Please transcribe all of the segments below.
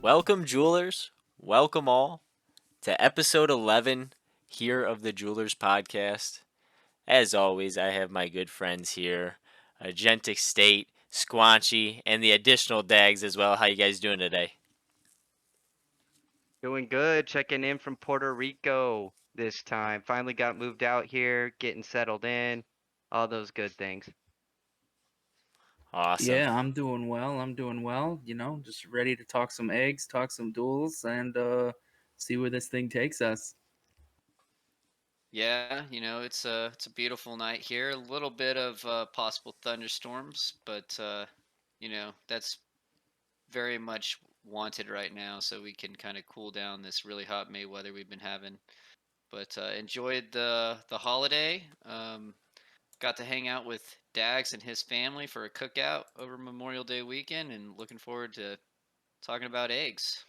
Welcome, jewelers. Welcome all to episode 11 here of the Jewelers Podcast. As always, I have my good friends here, Agentic State, Squanchy, and the additional Dags as well. How you guys doing today? Doing good. Checking in from Puerto Rico this time. Finally got moved out here, getting settled in, all those good things. Awesome. Yeah, I'm doing well. I'm doing well. Just ready to talk some eggs, talk some duels, and see where this thing takes us. Yeah, it's a beautiful night here. A little bit of possible thunderstorms, but that's very much wanted right now, so we can kind of cool down this really hot May weather we've been having. But enjoyed the holiday. Got to hang out with Dags and his family for a cookout over Memorial Day weekend, and looking forward to talking about eggs.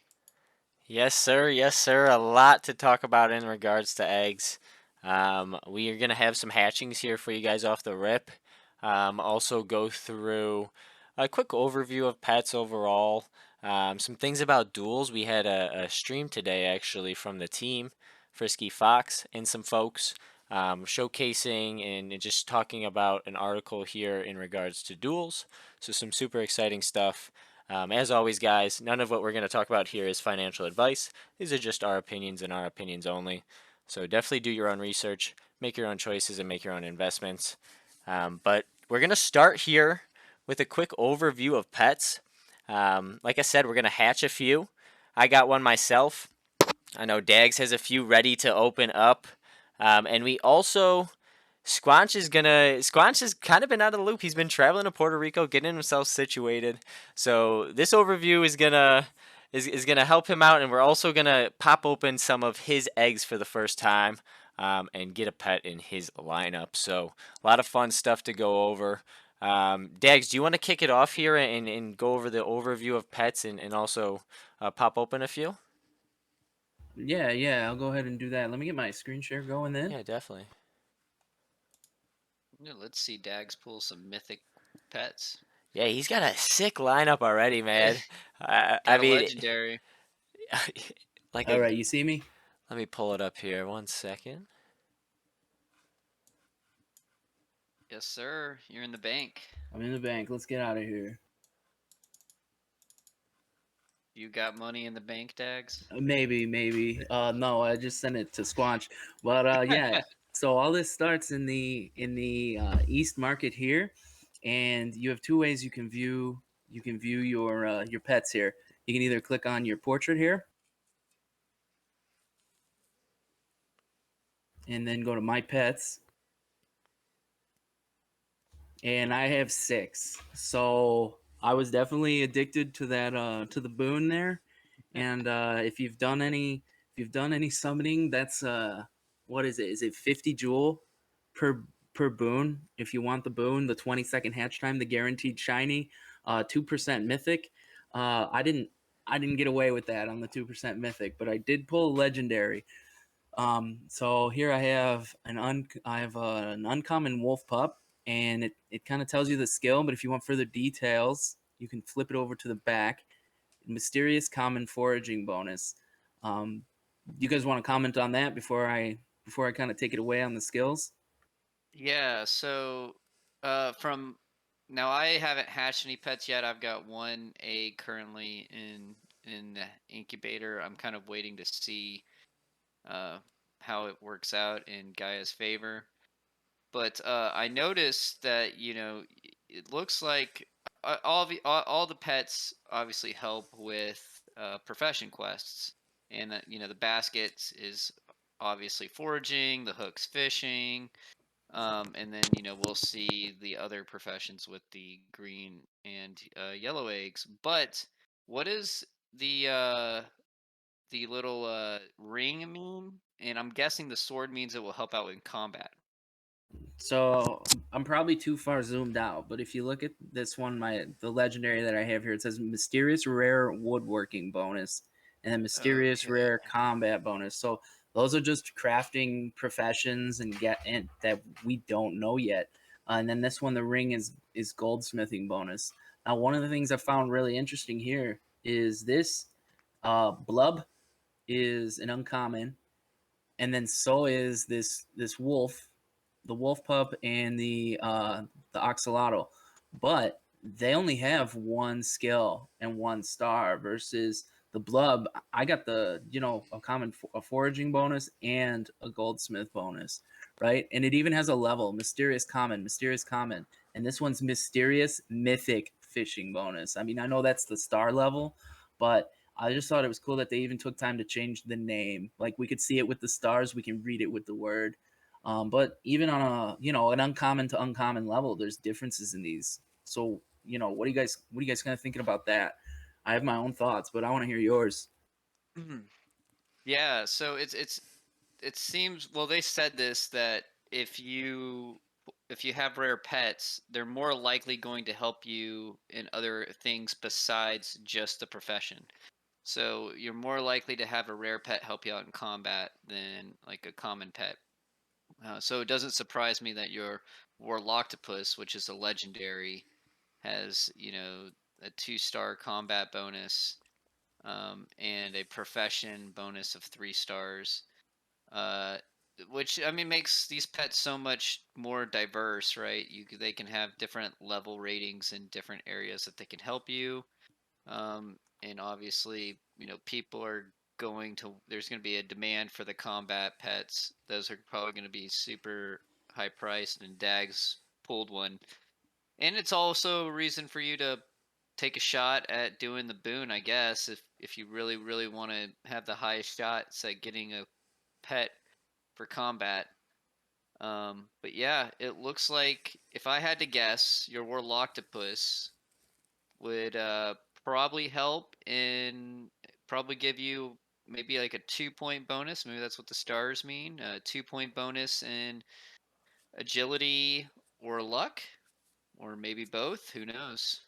Yes, sir. Yes, sir. A lot to talk about in regards to eggs. We are going to have some hatchings here for you guys off the rip. Also, go through a quick overview of pets overall. Some things about duels. We had a stream today actually from the team, Frisky Fox, and some folks showcasing and just talking about an article here in regards to duels. So, some super exciting stuff. As always, guys, none of what we're going to talk about here is financial advice. These are just our opinions and our opinions only. So definitely do your own research, make your own choices, and make your own investments. But we're going to start here with a quick overview of pets. Like I said, we're going to hatch a few. I got one myself. I know Dags has a few ready to open up. And we also Squanch has kind of been out of the loop. He's been traveling to Puerto Rico, getting himself situated. So this overview is gonna help him out, and we're also gonna pop open some of his eggs for the first time, and get a pet in his lineup. So a lot of fun stuff to go over. Dags, do you want to kick it off here and go over the overview of pets and also pop open a few? Yeah, I'll go ahead and do that. Let me get my screen share going then. Yeah, definitely. Yeah, let's see Dags pull some mythic pets. Yeah, he's got a sick lineup already, man. I Got a mean, legendary. like All a. right, you see me? Let me pull it up here. 1 second. Yes, sir. You're in the bank. I'm in the bank. Let's get out of here. You got money in the bank, Dags? Maybe. No, I just sent it to Squanch. But yeah. So all this starts in the East Market here, and you have two ways you can view your pets here. You can either click on your portrait here, and then go to My Pets, and I have 6. So I was definitely addicted to that to the boon there. And if you've done any summoning, that's what is it? Is it 50 jewel per per boon? If you want the boon, the 20-second hatch time, the guaranteed shiny, 2% mythic. I didn't get away with that on the 2% mythic, but I did pull a legendary. So here I have an uncommon wolf pup, and it kind of tells you the skill. But if you want further details, you can flip it over to the back. Mysterious common foraging bonus. Um, you guys want to comment on that before I kind of take it away on the skills? Yeah, so from now I haven't hatched any pets yet. I've got one egg currently in the incubator. I'm kind of waiting to see uh how it works out in Gaia's favor. But I noticed that, it looks like all the pets obviously help with profession quests, and the baskets is obviously foraging, the hooks fishing, and then we'll see the other professions with the green and yellow eggs. But what is the little ring mean? And I'm guessing the sword means it will help out in combat. So I'm probably too far zoomed out, but if you look at this one, the legendary that I have here, it says mysterious rare woodworking bonus and then mysterious Okay. rare combat bonus. So those are just crafting professions and that we don't know yet. And then this one, the ring is goldsmithing bonus. Now, one of the things I found really interesting here is this. Blub is an uncommon, and then so is this wolf, the wolf pup, and the oxalotl, but they only have one skill and one star versus the blub. I got the a foraging bonus and a goldsmith bonus, right? And it even has a level: mysterious common, and this one's mysterious mythic fishing bonus. I mean, I know that's the star level, but I just thought it was cool that they even took time to change the name. Like, we could see it with the stars, we can read it with the word. But even on an uncommon to uncommon level, there's differences in these. So what are you guys kind of thinking about that? I have my own thoughts, but I want to hear yours. Yeah, so it seems, well, they said this, that if you have rare pets, they're more likely going to help you in other things besides just the profession. So you're more likely to have a rare pet help you out in combat than like a common pet. So it doesn't surprise me that your Warloctopus, which is a legendary, has a 2-star combat bonus, and a profession bonus of 3 stars, uh, which, I mean, makes these pets so much more diverse, right? They can have different level ratings in different areas that they can help you. And obviously, people are there's going to be a demand for the combat pets. Those are probably going to be super high priced, and Dags pulled one. And it's also a reason for you to take a shot at doing the boon, I guess, if you really, really want to have the highest shots at getting a pet for combat. But yeah, it looks like, if I had to guess, your Warloctopus would probably help in probably give you maybe like a 2-point bonus. Maybe that's what the stars mean. A 2-point bonus in agility or luck, or maybe both. Who knows?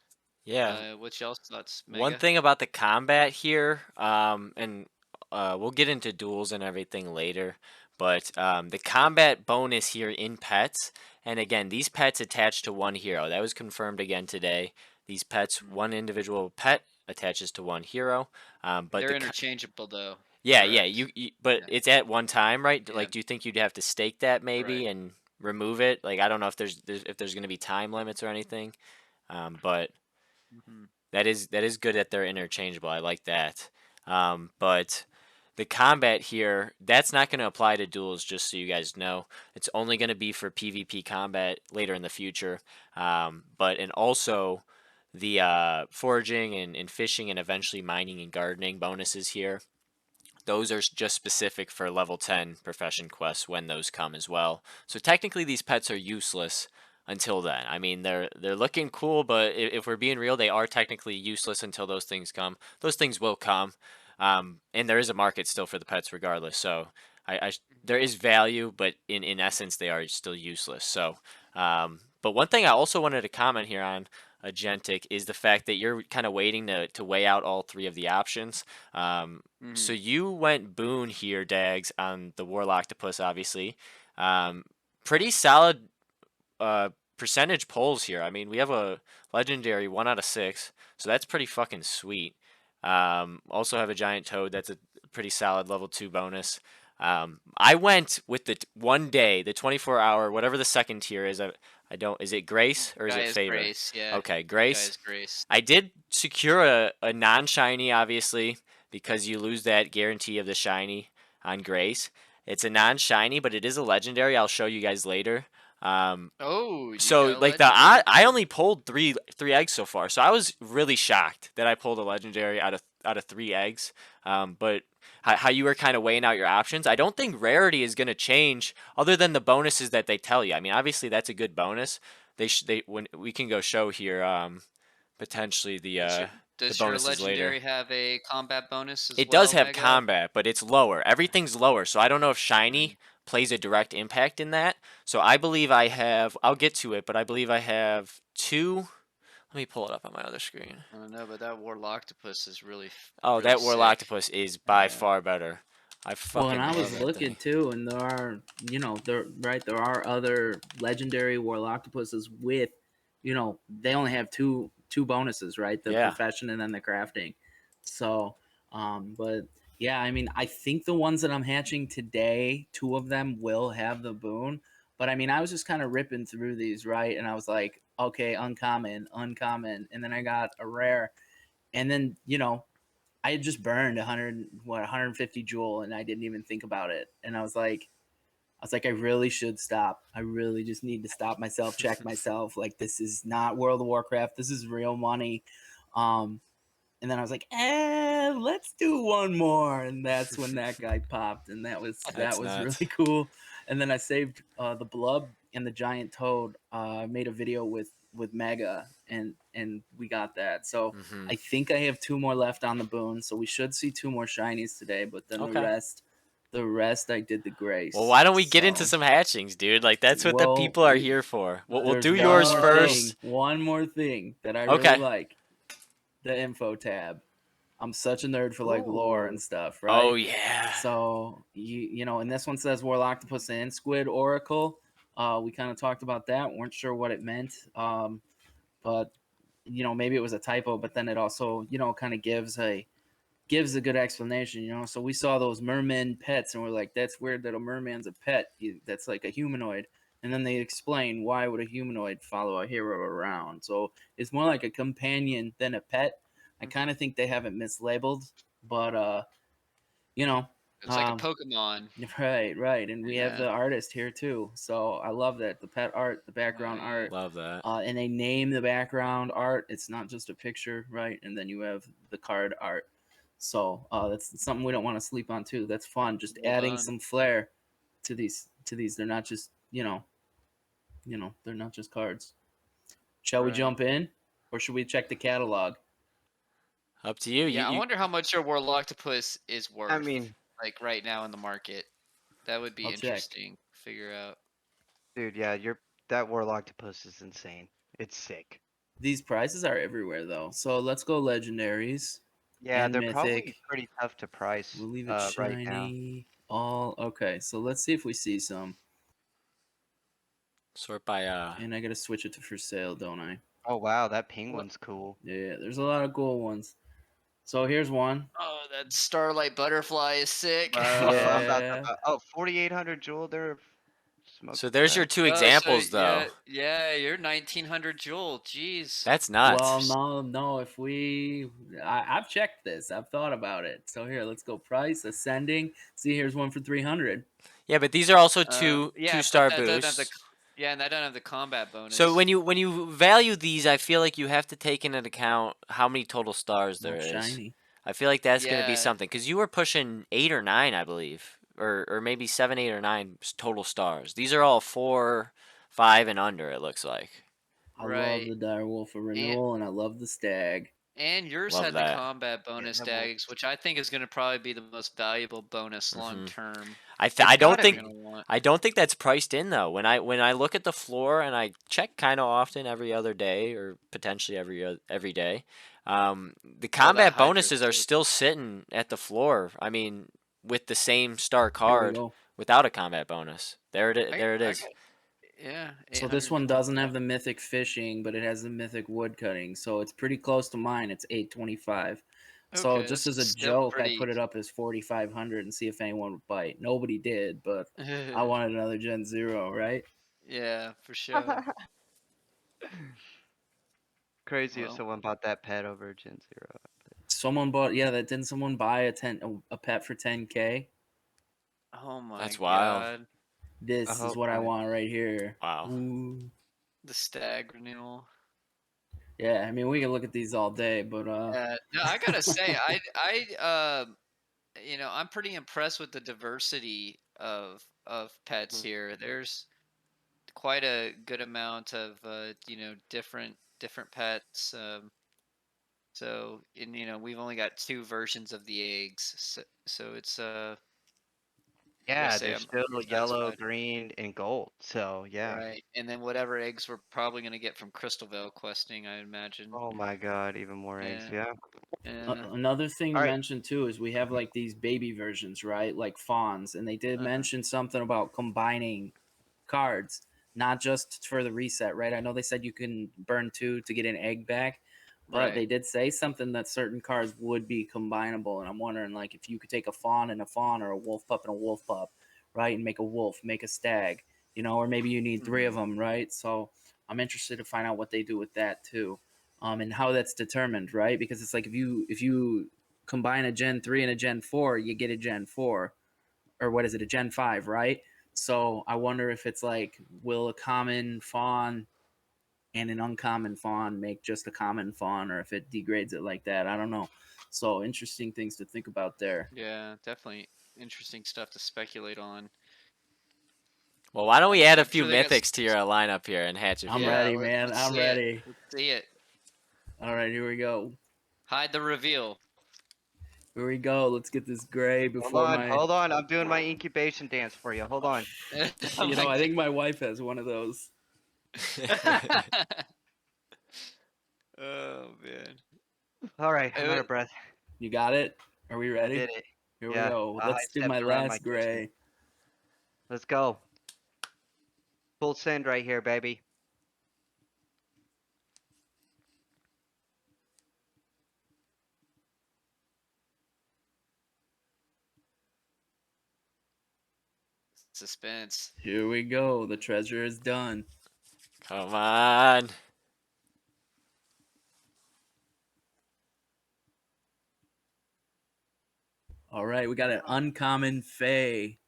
Yeah. What's y'all's thoughts, One Mega? thing about the combat here, and we'll get into duels and everything later, but the combat bonus here in pets, and again, these pets attach to one hero. That was confirmed again today. These pets, one individual pet attaches to one hero, but They're interchangeable though. yeah, yeah, Correct. but Yeah. it's at one time, right? Yeah. Like, do you think you'd have to stake that Right. maybe and remove it? Like, I don't know if there's going to be time limits or anything, but Hmm. that is good that they're interchangeable. I like that. But the combat here, that's not going to apply to duels, just so you guys know. It's only going to be for PvP combat later in the future. And also the foraging and fishing and eventually mining and gardening bonuses here. Those are just specific for level 10 profession quests when those come as well. So technically these pets are useless until then. I mean, they're looking cool, but if we're being real, they are technically useless until those things come. Those things will come, and there is a market still for the pets regardless. So there is value, but in essence, they are still useless. So, but one thing I also wanted to comment here on Agentic is the fact that you're kind of waiting to weigh out all three of the options. So Hmm. you went Boon here, Dags, on the Warloctopus, obviously. Um, Pretty solid percentage pulls here. I mean, we have a legendary 1 out of 6, so that's pretty fucking sweet. Also have a giant toad. That's a pretty solid level 2 bonus. I went with the 1 day, the 24-hour, whatever the second tier is. I don't. Is it Grace or is it Gaia's Favor? Grace, yeah. Okay, Grace. Gaia's Grace. I did secure a non-shiny, obviously, because you lose that guarantee of the shiny on Grace. It's a non-shiny, but it is a legendary. I'll show you guys later. Um, Oh, you so got a like legendary I too. only pulled three eggs so far. So I was really shocked that I pulled a legendary out of 3 eggs. But how you were kind of weighing out your options, I don't think rarity is going to change other than the bonuses that they tell you. I mean, obviously that's a good bonus. They when we can go show here potentially Does your the does your bonuses later. legendary have a combat bonus as It does well, have Mega? combat, but it's lower. Everything's lower, so I don't know if shiny Mm, plays a direct impact in that. So I believe I have. I'll get to it, but I believe I have two. Let me pull it up on my other screen. I don't know, but that Warloctopus is really Oh, really that sick. Warloctopus is by Yeah. far better. I Well, and fucking I love was that looking thing. too, and there are, there are other legendary Warloctopuses with, they only have two bonuses, right? The Yeah. profession and then the crafting. So, But yeah, I mean, I think the ones that I'm hatching today, 2 of them will have the boon. But I mean, I was just kind of ripping through these, right? And I was like, okay, uncommon, uncommon, and then I got a rare, and then I had just burned 150 jewel, and I didn't even think about it, and I really should stop. I really just need to stop myself, check myself. Like, this is not World of Warcraft. This is real money. And then I was like, let's do one more. And that's when that guy popped. And that was That's really nuts. cool. And then I saved the blub and the giant toad. Made a video with Mega, and we got that. So Mhm. I think I have 2 more left on the boon. So we should see 2 more shinies today. But then Okay. the rest I did the grace. Well, why don't we get into So, some hatchings, dude? Like, that's what the well, people are here for. We'll there's do one yours more first. One more thing that I really Okay. like: the info tab. I'm such a nerd for like lore and Ooh. stuff, right? Oh yeah. So and this one says Warloctopus and Squid Oracle. We kind of talked about that. Weren't sure what it meant, but maybe it was a typo. But then it also kind of gives a good explanation. So we saw those merman pets, and we're like, that's weird that a merman's a pet. That's like a humanoid. And then they explain why would a humanoid follow a hero around. So it's more like a companion than a pet. I kind of think they have it mislabeled, but It's like a Pokemon. right, and we have Yeah. the artist here too. So I love that, the pet art, the background yeah. art, Love that. and they name the background art. It's not just a picture, right? And then you have the card art. So that's something we don't want to sleep on too. That's fun, just Well adding done. some flair to these. They're not just they're not just cards. Shall we Right. jump in, or should we check the catalog? Up to you. Yeah, I You wonder how much your Warloctopus is worth. I mean, like right now in the market. That would be I'll check. interesting. To figure out. dude, yeah, that Warloctopus is insane. It's sick. These prices are everywhere though. So let's go legendaries Yeah, and they're mythic. probably pretty tough to price We'll leave it right now. shiny. All okay. So let's see if we see some. sort by And I gotta switch it to for sale, don't I? Oh wow, that penguin's cool. Yeah, there's a lot of cool ones. So here's one. Oh, that Starlight Butterfly is sick. Bro, I'm about Yeah. to. Oh, 4,800 jewel. They're smoking So there's your crack. 2 Oh, examples though. yeah, you're 1900 Joule. Jeez. That's nuts. Well, no. If I've checked this. I've thought about it. So here, let's go price ascending. See, here's one for 300. Yeah, but these are also two Yeah, but star that doesn't have the. boosts. Yeah, and that doesn't have the combat bonus. So when you value these, I feel like you have to take into account how many total stars there More is. shiny. I feel like that's going to be Yeah. something because you were pushing 8 or 9, I believe, or maybe 7, 8, or 9 total stars. These are all 4, 5, and under. It looks like. I love Right. the direwolf for renewal, and I love the stag. And yours Love had that. the combat bonus that will- tags, which I think is going to probably be the most valuable bonus long Mhm. term. I It's don't gotta think be. You're gonna want. I don't think that's priced in though. When I look at the floor and I check kind of often every other day or potentially every day, the combat Hydra's bonuses are sick. still sitting at the floor. I mean, with the same star Here we card go. without a combat bonus. There it is. I- There it I is. got- Yeah. So this 800 one Joule. doesn't have the mythic fishing, but it has the mythic wood cutting. So it's pretty close to mine. It's 825. So Okay, just that's as a still joke, I pretty. put it up as 4,500 and see if anyone would bite. Nobody did, but I wanted another Gen Zero, right? Yeah, for sure. Crazy if Well, someone bought that pet over Gen Zero. Someone bought, yeah. That didn't someone buy a pet for 10K? oh my That's wild. god. This I is hope what I not. want right here. Wow. Ooh. The stag renewal. Yeah, I mean we can look at these all day, but No, I gotta say, I'm pretty impressed with the diversity of pets here. There's quite a good amount of different pets. So we've only got 2 versions of the eggs, so it's I gotta Yeah, say they're I'm still pretty yellow, satisfied. green, and gold. So yeah. Right, and then whatever eggs we're probably gonna get from Crystal Veil questing, I imagine. Oh my god, even more eggs. Yeah, Yeah. yeah. another thing to All right. mention too is we have like these baby versions, right? Like fawns, and they did Uh-huh. mention something about combining cards, not just for the reset, right? I know they said you can burn 2 to get an egg back, But Right. they did say something that certain cards would be combinable, and I'm wondering like if you could take a fawn and a fawn, or a wolf pup and a wolf pup, right, and make a wolf, make a stag, you know, or maybe you need 3 of them, right? So I'm interested to find out what they do with that too, and how that's determined, right? Because it's like if you combine a Gen 3 and a Gen 4, you get a Gen 4, or what is it, a Gen 5, right? So I wonder if it's like, will a common fawn and an uncommon fawn make just a common fawn, or if it degrades it like that. I don't know. So interesting things to think about there. Yeah, definitely interesting stuff to speculate on. Well, why don't we add a I'm few sure they got mythics to your lineup here and hatch a I'm few? Yeah, ready, man. let's I'm see it. ready. Let's see it. All right, here we go. Hide the reveal. Here we go. Let's get this gray before my. Hold on. I'm doing my incubation dance for you. Hold on. Oh You my know, I think my wife has one of those. God. Oh man. All right, I'm It out wa- of breath. You got it? Are we I ready? did it. Here Yeah, we go. I Let's do stepped my around my last kitchen. gray. Let's go. Full send right here, baby. Suspense. Here we go. The treasure is done. Come on. All right, we got an uncommon Fey,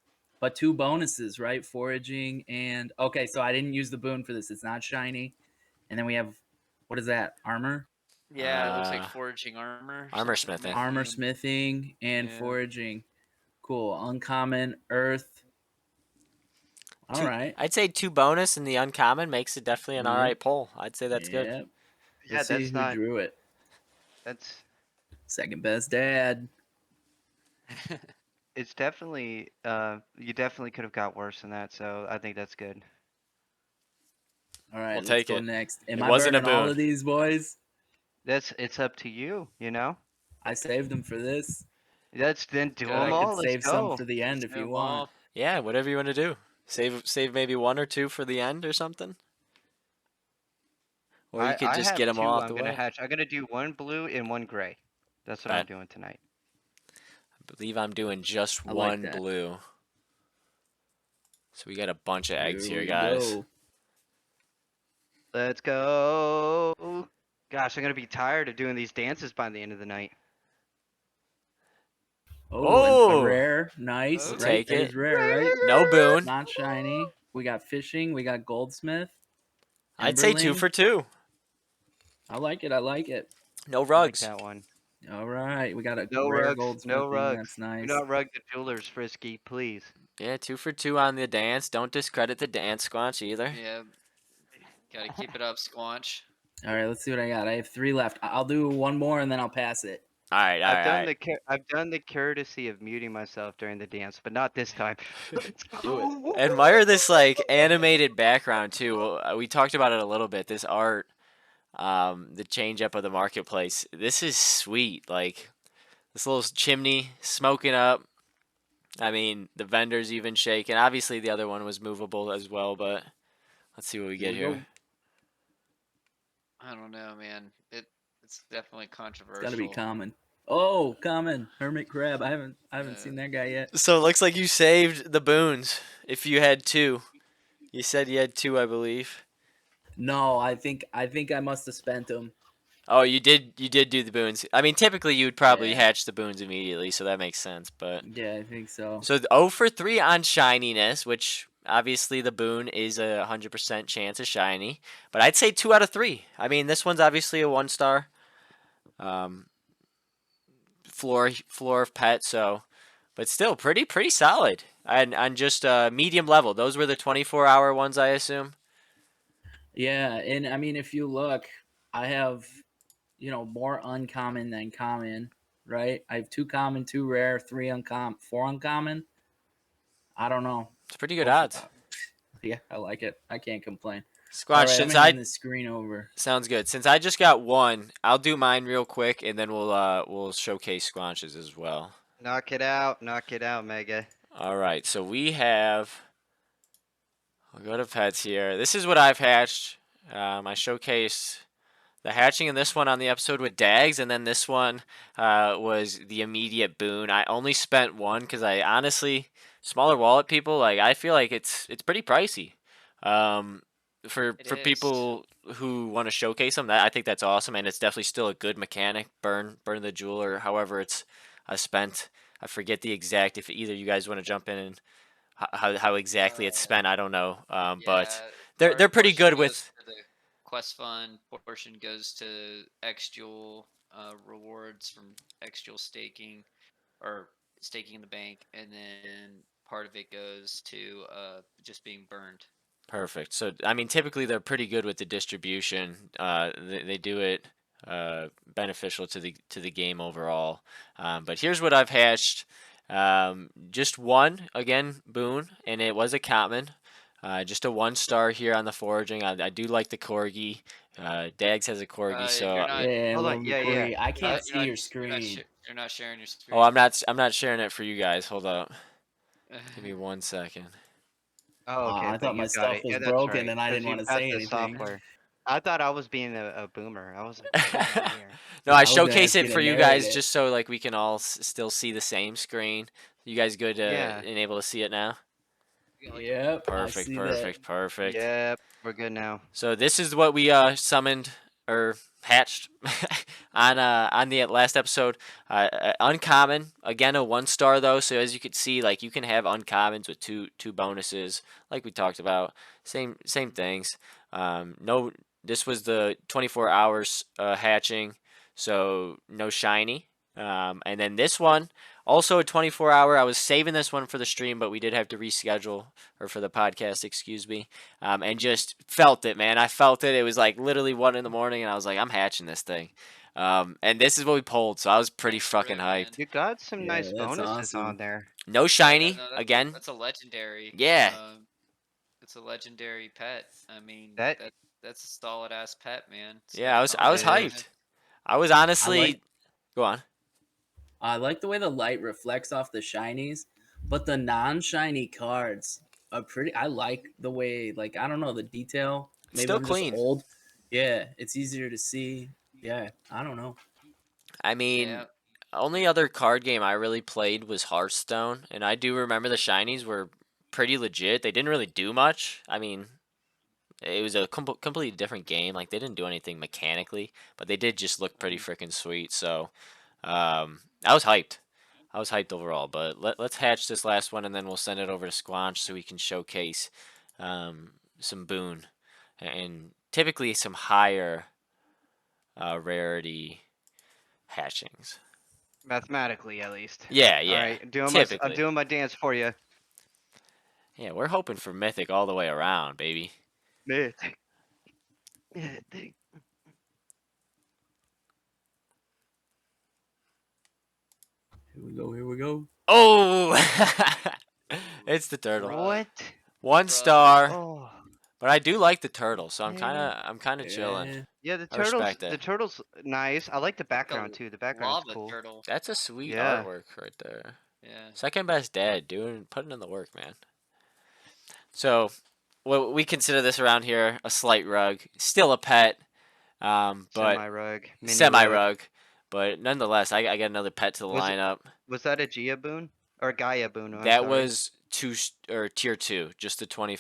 but 2 bonuses, right? Foraging and okay. So I didn't use the boon for this. It's not shiny. And then we have, what is that? Armor, Yeah, it looks like Uh, foraging armor. armor something smithing. like armor that. smithing, and Yeah. foraging. Cool. Uncommon Earth. All right. I'd say 2 bonus and the uncommon makes it definitely an Yep. alright pull. I'd say that's good. Yep. Yeah, Let's see that's who not. drew it. That's. Second best dad. It's definitely. You definitely could have got worse than that. So I think that's good. All right, We'll let's take go it. next. Am It I wasn't a burning all boon. of these, boys? It's up to you. You know. I saved them for this. Then do Good. them I all. could Let's save some go. for the end Let's if do you 'em want. all. Yeah, whatever you want to do. Save maybe 1 or 2 for the end or something. Or you could I just have get them 2. all out I'm the gonna way. hatch. I'm gonna do 1 blue and 1 gray. That's what I'm Bet. doing tonight. I believe I'm doing just I like 1 that. blue. So we got a bunch of eggs here, we guys. go. Let's go. Gosh, I'm gonna be tired of doing these dances by the end of the night. Oh, and a Oh, rare. Nice. We'll Right? take There's it. rare, right? No boon. Not shiny. We got fishing. We got goldsmith. I'd say 2 Emberling. for 2. I like it. I like it. No I like rugs. that one. All right. We got a No rare rugs. No goldsmithing. rugs. That's Do nice. not rug the jewelers, Frisky, please. Yeah, 2 for 2 on the dance. Don't discredit the dance, Squanch, either. Yeah. Gotta keep it up, Squanch. All right. Let's see what I got. I have 3 left. I'll do 1 more and then I'll pass it. All right, all right. I've done the courtesy of muting myself during the dance, but not this time. Let's Do it. go. Admire this like animated background too. We talked about it a little bit. This art, the change up of the marketplace. This is sweet. Like this little chimney smoking up. I mean, the vendors even shaking. Obviously, the other one was movable as well, but let's see what we get Here we here. I don't know, man. It's definitely It's controversial. got to be common. Oh, common hermit crab. I haven't Yeah. seen that guy yet. So it looks like you saved the boons. If you had 2, you said you had 2, I believe. No, I think I must have spent them. Oh, you did do the boons. I mean, typically you would probably Yeah. hatch the boons immediately, so that makes sense. But Yeah, I think so. so 0 for 3 on shininess, which obviously the boon is a 100% chance of shiny. But I'd say 2 out of 3. I mean, this one's obviously a 1-star. Floor of pet, so but still pretty solid. And on just medium level. Those were the 24-hour ones, I assume. Yeah, and I mean, if you look, I have, more uncommon than common, right? I have 2 common, 2 rare, 3 uncommon, 4 uncommon. I don't know. It's pretty good odds. Yeah, I like it. I can't complain. All Squanch, right, I'm since gonna I hand the screen over. sounds good. Since I just got 1, I'll do mine real quick, and then we'll showcase Squanch's as well. Knock it out, Mega. All right, so we have. I'll go to pets here. This is what I've hatched. I showcased The hatching in this one on the episode with Dags, and then this one was the immediate boon. I only spent one because I honestly, smaller wallet people, like I feel like it's pretty pricey. For It is. people who want to showcase them, that I think that's awesome, and it's definitely still a good mechanic. Burn the jewel, or however it's spent. I forget the exact. If either you guys want to jump in and how exactly it's spent, I don't know. But they're pretty portion good goes with. to the quest fund. Portion goes to X Jewel rewards from X Jewel staking or staking in the bank, and then part of it goes to just being burned. Perfect. So, I mean, typically they're pretty good with the distribution. They do it beneficial to the game overall. But here's what I've hatched. Just one again, Boon, and it was a common. Just a 1 star here on the foraging. I do like the corgi. Dags has a corgi, so You're not. Yeah, Hold on, love the yeah, Corey. I You're can't not, see you're not, your you're not, screen. you're not sharing your screen. oh, I'm not sharing it for you guys. Hold up. Give me 1 second. Oh, okay, I but thought you my got stuff it. was Yeah, that's broken right. and I 'Cause didn't you want to got say the anything. software. I thought I was being a boomer. I was like, get out of here. No, Yeah, I I was gonna showcase ask it you for to you narrate guys it. just so like we can all still see the same screen. You guys good Yeah. and able to see it now? Yep, I Perfect, see that. perfect, perfect. Yep, we're good now. So this is what we summoned or hatched on the last episode. Uncommon, again a 1 star though. So as you can see, like you can have uncommons with two bonuses, like we talked about. Same things. No, this was the 24 hours hatching, so no shiny. And then this one also a 24-hour. I was saving this one for the stream, but we did have to reschedule, or for the podcast, excuse me. And just felt it, man. I felt it. It was like literally 1 in the morning, and I was like, I'm hatching this thing. And this is what we pulled, so I was pretty Thanks, fucking Red Man. hyped. You got some Yeah, nice that's bonuses on awesome. there. No Yeah, shiny no, again. that's a legendary. Yeah. It's a legendary pet. I mean, That that's a solid ass pet, man. So Yeah, I was It is. hyped. I was I honestly. like Go on. I like the way the light reflects off the shinies, but the non-shiny cards are pretty. I like the way, like, I don't know, the detail. It's Maybe still I'm just clean. old. Yeah, it's easier to see. Yeah, I don't know. I mean, yeah, only other card game I really played was Hearthstone, and I do remember the shinies were pretty legit. They didn't really do much. I mean, it was a completely different game. Like they didn't do anything mechanically, but they did just look pretty freaking sweet. So, I was hyped. I was hyped overall. But let's hatch this last one, and then we'll send it over to Squanch so we can showcase some boon and typically some higher rarity hatchings. mathematically at least. Yeah, All yeah. right, I'm Typically. doing my dance for you. Yeah, we're hoping for mythic all the way around, baby. Mythic. Here we go. Here we go. Oh, it's the turtle. What? 1 star. Oh, But I do like the turtle, so I'm man. kind of chilling. Yeah. Yeah, the I turtles. respect The it. turtles nice. I like the like a background too. The background's lava cool. turtle. That's a sweet Yeah. artwork right there. Yeah. Second best dad, putting in the work, man. So, well, we consider this around here a slight rug, still a pet, but Semi-rug. Mini semi rug. rug. But nonetheless, I got another pet to the Was it- lineup. Was that a Gia boon or Gaia boon? I'm That sorry. was tier 2, just the 20.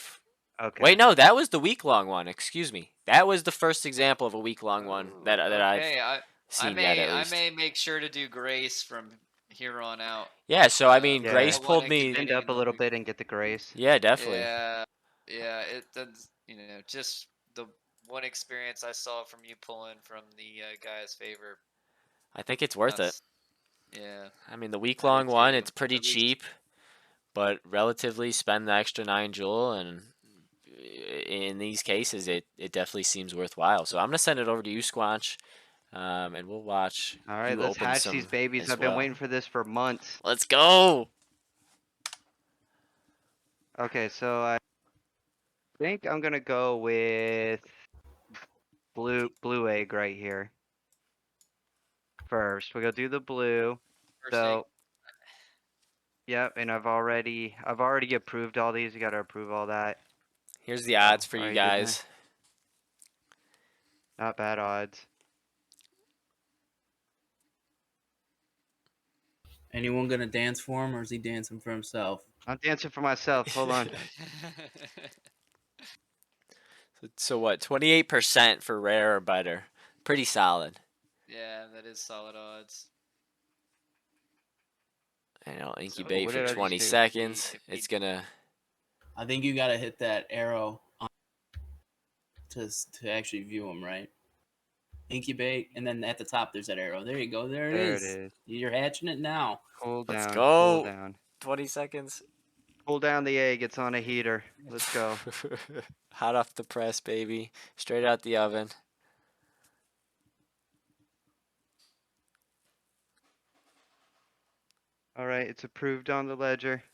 Okay. Wait, no, that was the week long one. Excuse me. That was the first example of a week long one that I've Okay, I seen may yet at least. make sure to do Grace from here on out. Yeah, so I mean, Yeah. Grace The one pulled me. incubating Stand up in a the little week. bit and get the grace. Yeah, definitely. Yeah, yeah. It does. Just the one experience I saw from you pulling from the guy's favor. I think it's worth it. Yeah. I mean, the week I long do one, too. it's pretty At least- cheap, but relatively spend the extra 9 jewel, and in these cases, it definitely seems worthwhile. So I'm gonna send it over to you, Squanch, and we'll watch All right, you let's open hatch some these babies. as I've well. been waiting for this for months. Let's go. Okay, so I think I'm gonna go with blue egg right here. First, we're gonna do the blue. First thing, So, yep, and I've already approved all these. You gotta approve all that. Here's the odds for you already did that. guys. Not bad odds. Anyone gonna dance for him, or is he dancing for himself? I'm dancing for myself. Hold on. So what? 28% for rare or better. Pretty solid. Yeah, that is solid odds. And I'll So, incubate what for did I just 20 do? seconds. If he- It's gonna. I think you gotta hit that arrow to actually view him, right? Incubate, and then at the top there's that arrow. There you go. There it There is. it is. You're hatching it now. Cool Let's down. go. Cool down. 20 seconds. Pull down the egg. It's on a heater. Let's go. Hot off the press, baby. Straight out the oven. All right, it's approved on the ledger.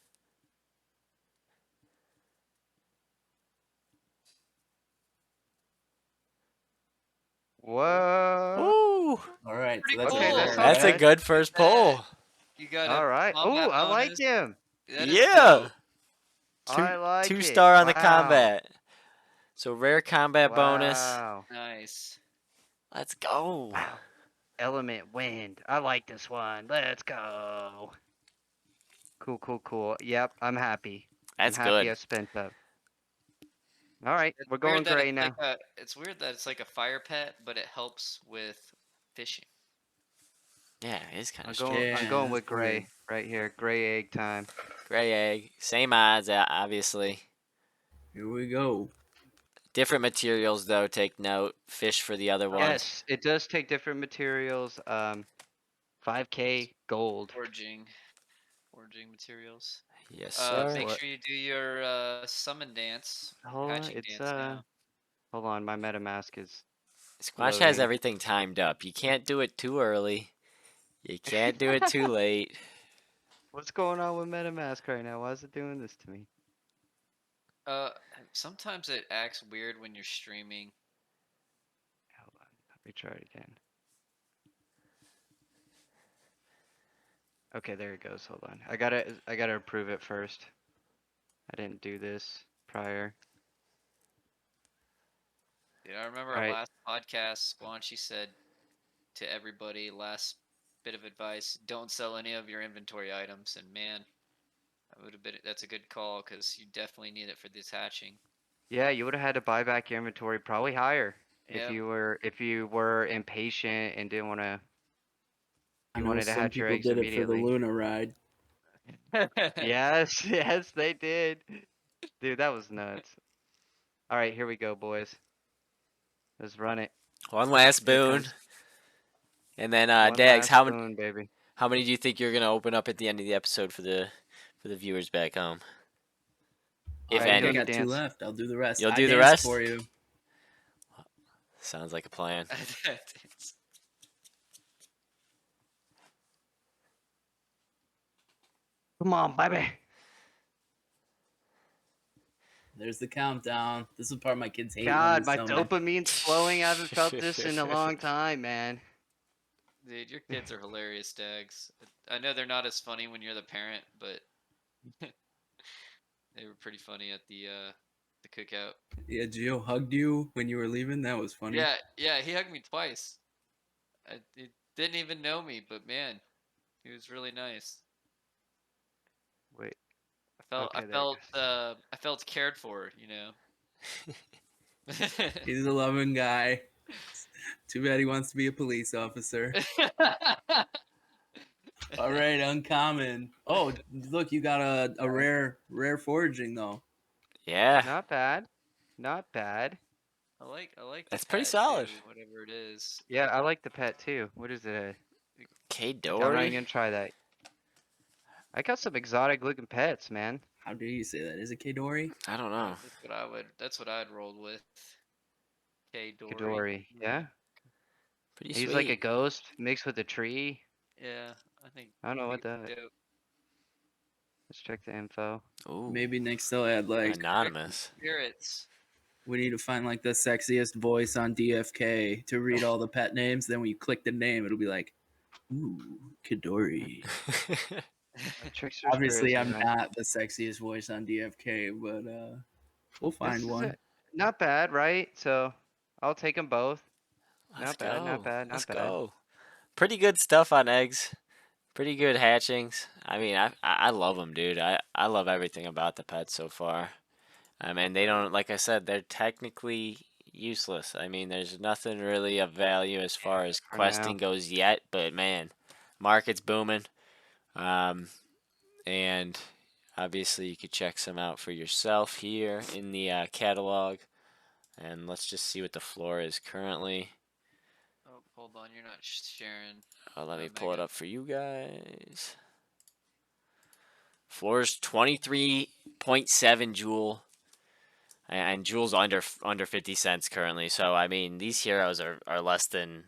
Whoa. Ooh. All right, so Pretty that's Okay, a that's rare, not That's a bad. good first that. pull. You got All a right. combat Oh, I like bonus. him. That is Yeah. dope. I like it. 2-star on the Wow. combat. So rare combat bonus. Wow. Nice. Let's go. Wow. Element wind. I like this one. Let's go. Cool, cool, cool. Yep, I'm happy. That's I'm happy good. I spent that. All right, It's we're weird going that gray it's now. it's weird that it's like a fire pet, but it helps with fishing. Yeah, it is kind I'm of going. strange. Yeah, I'm going that's with gray weird. right here. Gray egg time. Gray egg. Same odds, obviously. Here we go. Different materials, though. Take note. Fish for the other one. Yes, it does take different materials. 5K gold. Forging materials. Yes, sir. Make What? sure you do your summon dance. Hold on, Hatching it's dance now. Hold on, my MetaMask is. Squash has loading. everything timed up. You can't do it too early. You can't do it too late. What's going on with MetaMask right now? Why is it doing this to me? Sometimes it acts weird when you're streaming. Hold on, let me try it again. Okay, there it goes. Hold on. I gotta approve it first. I didn't do this prior. Dude, I remember our Alright. last podcast, Squanchy said to everybody, last bit of advice, don't sell any of your inventory items. And man, that's a good call because you definitely need it for this hatching. Yeah, you would have had to buy back your inventory probably higher Yep. if you were impatient and didn't want to. I You know wanted to some hatch your people eggs did it for the immediately. Luna ride. Yes, yes, they did. Dude, that was nuts. All right, here we go, boys. Let's run it. One last Here it boon. comes. And then, One Dags, last boon, baby. how many do you think you're going to open up at the end of the episode for the viewers back home? If All right, any. I doing got the two dance. left. I'll do the rest. You'll I do the danced rest? for you. Sounds like a plan. Come on, baby. There's the countdown. This is the part my kids hate. God, when my we summon. dopamine's flowing. I haven't felt this in a long time, man. Dude, your kids are hilarious, Dags. I know they're not as funny when you're the parent, but they were pretty funny at the cookout. Yeah, Gio hugged you when you were leaving. That was funny. Yeah, he hugged me twice. He didn't even know me, but man, he was really nice. Wait. I Okay, there it goes. felt cared for, you know. He's a loving guy. Too bad he wants to be a police officer. All right, uncommon. Oh, look, you got a rare foraging though. Yeah. Not bad. Not bad. I like the That's pretty pet, solid. too, whatever it is. Yeah, I like the pet too. What is it? K I'm not Dory? even gonna try that. I got some exotic looking pets, man. How dare you say that? Is it Kidori? I don't know. That's what I'd roll with. K Dory. Kidori, yeah. Pretty He's sweet. like a ghost mixed with a tree. Yeah, I think. I don't know what that'd that. be dope. Let's check the info. Ooh. Maybe next they'll add like Anonymous. Spirits. we need to find like the sexiest voice on DFK to read all the pet names. Then when you click the name, it'll be like, ooh, Kidori. Trickster Obviously, spirits, I'm man. not the sexiest voice on DFK, but we'll find This is one. not bad, right? So I'll take them both. Let's Not bad, go. not bad, Let's not bad. go. Pretty good stuff on eggs. Pretty good hatchings. I mean, I love them, dude. I love everything about the pets so far. I mean, they don't, like I said, they're technically useless. I mean, there's nothing really of value as far as For now. questing goes yet, but man, market's booming. And obviously you could check some out for yourself here in the catalog. And let's just see what the floor is currently. Oh, hold on, you're not sharing. Let me Oh, pull it Mega. up for you guys. Floor's 23.7 Jewel. And Jewel's under 50 cents currently. So I mean, these heroes are less than,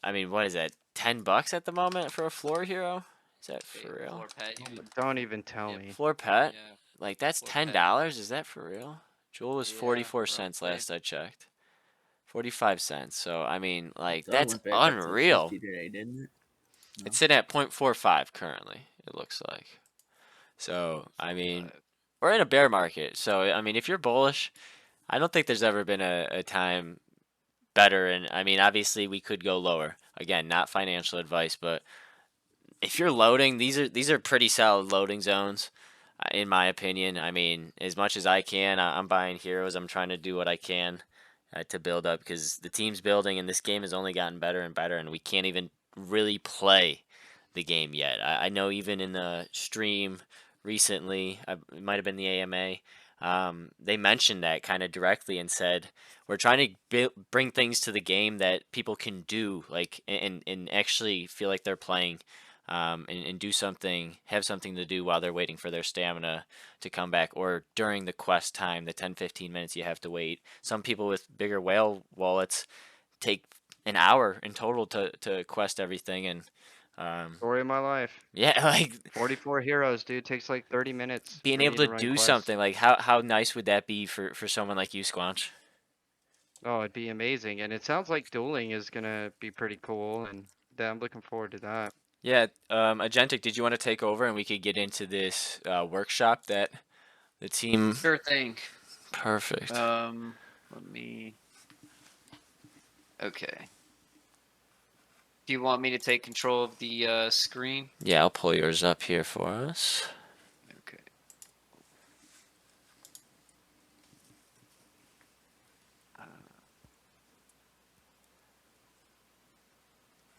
I mean, what is that? $10 at the moment for a floor hero? Is that Wait, for real? floor pet, you mean? Don't even tell Yep. me. Floor pet? Yeah. Like that's Floor pet. $10? Is that for real? Jewel was Yeah, 44 cents roughly. last I checked. 45 cents. So I mean, like So it that's went back up to unreal. 50 today, didn't it? No. It's sitting at 0.45 currently, it looks like. So I mean, 0.45. we're in a bear market. So I mean, if you're bullish, I don't think there's ever been a time better. And I mean, obviously we could go lower. Again, not financial advice, but if you're loading, these are pretty solid loading zones, in my opinion. I mean, as much as I can, I'm buying heroes. I'm trying to do what I can to build up because the team's building, and this game has only gotten better and better, and we can't even really play the game yet. I know even in the stream recently, it might have been the AMA. They mentioned that kind of directly and said we're trying to bring things to the game that people can do, like and actually feel like they're playing, and do something, have something to do while they're waiting for their stamina to come back, or during the quest time, the 10-15 minutes you have to wait. Some people with bigger whale wallets take an hour in total to quest everything, and Story of my life. yeah, like 44 heroes, dude. Takes like 30 minutes being for me able to to run do quests. something like how nice would that be for someone like you, Squanch? Oh, it'd be amazing. And it sounds like dueling is gonna be pretty cool, and I'm looking forward to that. Yeah, Agentic, did you want to take over and we could get into this workshop that the team? Sure thing. Perfect. Let me. Okay. Do you want me to take control of the screen? Yeah, I'll pull yours up here for us. Okay.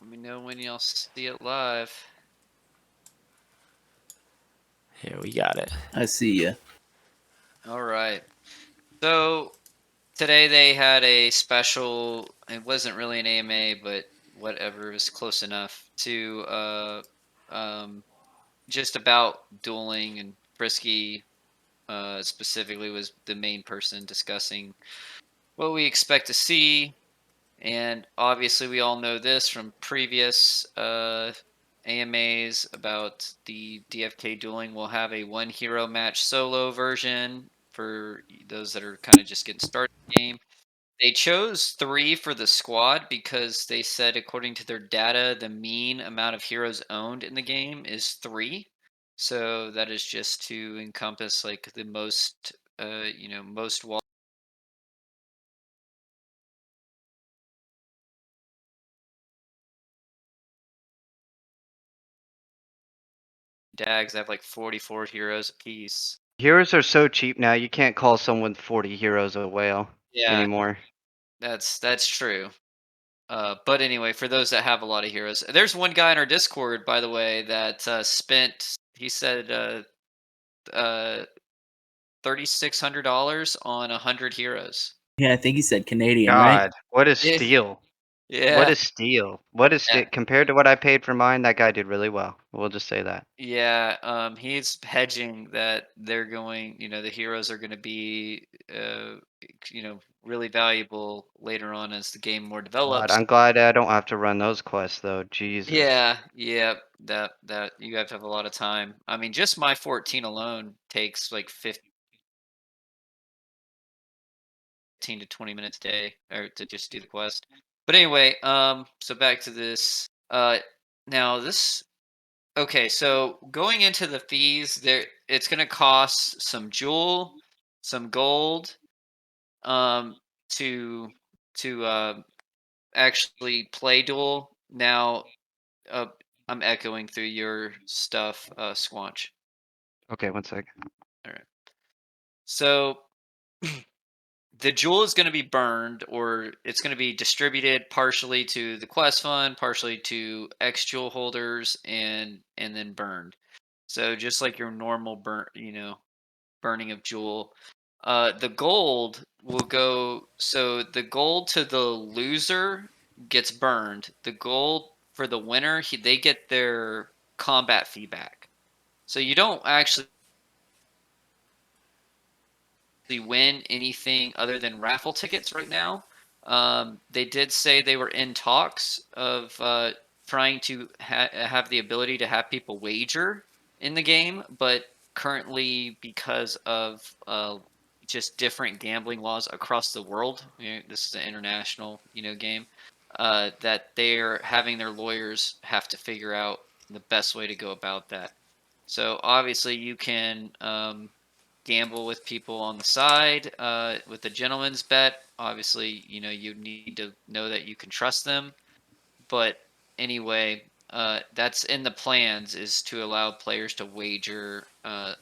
Let me know when y'all see it live. Here, we got it. I see ya. All right. So today they had a special. It wasn't really an AMA, but whatever, it was close enough to just about dueling, and Frisky specifically was the main person discussing what we expect to see. And obviously, we all know this from previous AMAs about the DFK dueling. We'll have a one hero match solo version for those that are kind of just getting started in the game. They chose 3 for the squad because they said, according to their data, the mean amount of heroes owned in the game is 3. So that is just to encompass like the most, most wall. Dags have like 44 heroes apiece. Heroes are so cheap now, you can't call someone 40 heroes a whale anymore. That's true. But anyway, for those that have a lot of heroes, there's one guy in our Discord, by the way, that spent. He said $3,600 on 100 heroes. Yeah, I think he said Canadian, right? God, what a Yeah. steal. What Yeah. a steal. What a steal. Yeah. Compared to what I paid for mine, that guy did really well. We'll just say that. Yeah. He's hedging that they're going. The heroes are going to be, really valuable later on as the game more God, develops. I'm glad I don't have to run those quests though. Jesus. Yeah, that you have to have a lot of time. I mean, just my 14 alone takes like 15 to 20 minutes a day or to just do the quest. But anyway, so back to this. Now this okay, so going into the fees, it's gonna cost some jewel, some gold, to actually play Duel. Now, I'm echoing through your stuff, Squanch. Okay, one sec. All right. So the jewel is going to be burned, or it's going to be distributed partially to the quest fund, partially to X jewel holders, and then burned. So just like your normal burning of jewel. The gold will go. So the gold to the loser gets burned. The gold for the winner, they get their combat fee back. So you don't actually win anything other than raffle tickets right now. They did say they were in talks of trying to have the ability to have people wager in the game, but currently, because of just different gambling laws across the world, this is an international game, that they're having their lawyers have to figure out the best way to go about that. So obviously, you can gamble with people on the side with the gentleman's bet. Obviously, you need to know that you can trust them. But anyway, that's in the plans, is to allow players to wager. I'm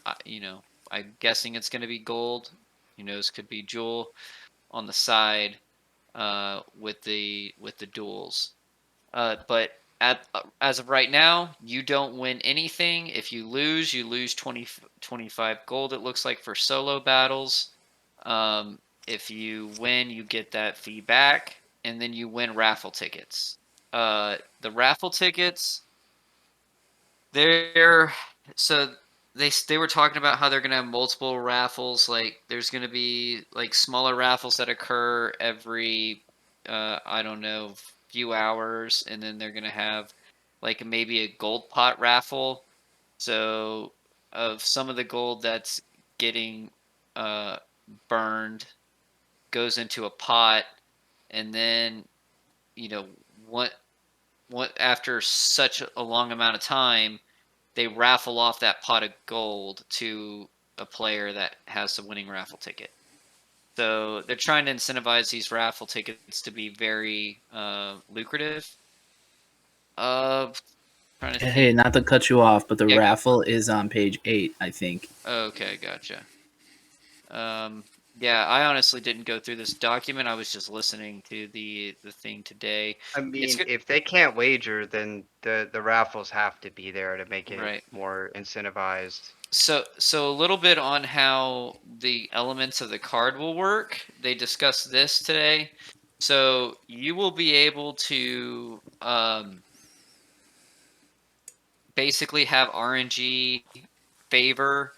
guessing it's going to be gold. Who knows? Could be jewel on the side with the duels. But as of right now, you don't win anything. If you lose 25 gold, it looks like, for solo battles. If you win, you get that fee back, and then you win raffle tickets. The raffle tickets, they're so they were talking about how they're gonna have multiple raffles. Like there's gonna be like smaller raffles that occur every I don't know, few hours, and then they're gonna have like maybe a gold pot raffle. So of some of the gold that's getting uh burned goes into a pot, and then you know what after such a long amount of time, they raffle off that pot of gold to a player that has the winning raffle ticket. So they're trying to incentivize these raffle tickets to be very lucrative. Trying to Hey, think. not to cut you off, but the Yeah, raffle is on page 8, I think. okay, gotcha. Yeah, I honestly didn't go through this document. I was just listening to the thing today. I It's mean, good, if they can't wager, then the raffles have to be there to make it right? more incentivized. So a little bit on how the elements of the card will work. They discussed this today. So you will be able to basically have RNG favor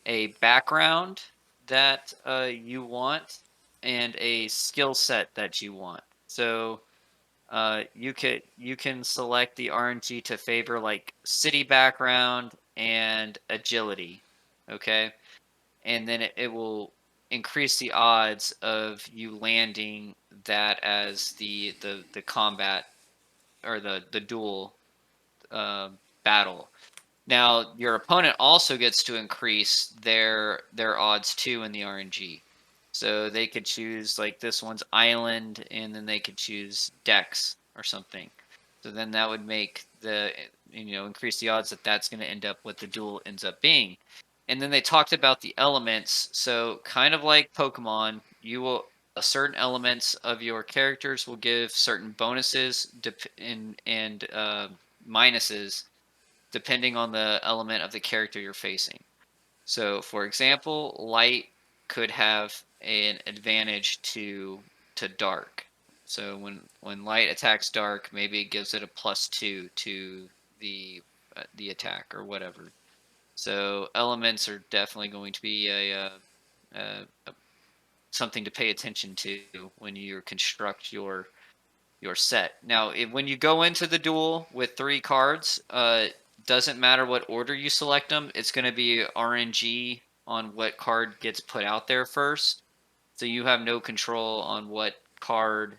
a background that you want and a skill set that you want. So you can select the RNG to favor like city background and agility. Okay, and then it will increase the odds of you landing that as the combat or the duel uh, battle. Now your opponent also gets to increase their odds too in the RNG. So they could choose like this one's island, and then they could choose Dex or something. So then that would make the increase the odds that that's going to end up what the duel ends up being. And then they talked about the elements. So kind of like Pokemon, you will certain elements of your characters will give certain bonuses and minuses depending on the element of the character you're facing. So, for example, light could have an advantage to dark. So when light attacks dark, maybe it gives it a +2 to the attack or whatever. So elements are definitely going to be a something to pay attention to when you construct your set. Now, when you go into the duel with 3 cards, doesn't matter what order you select them. It's going to be RNG on what card gets put out there first. So you have no control on what card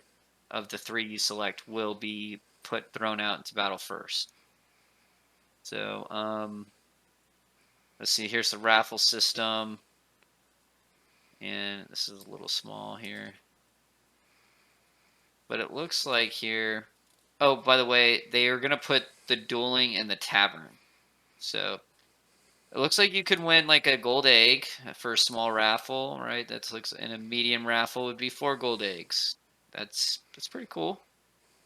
of the 3 you select will be thrown out into battle first. So let's see. Here's the raffle system, and this is a little small here. but it looks like here. Oh, by the way, they are gonna put the dueling in the tavern. So it looks like you could win like a gold egg for a small raffle, right? That's looks and a medium raffle would be 4 gold eggs. That's pretty cool,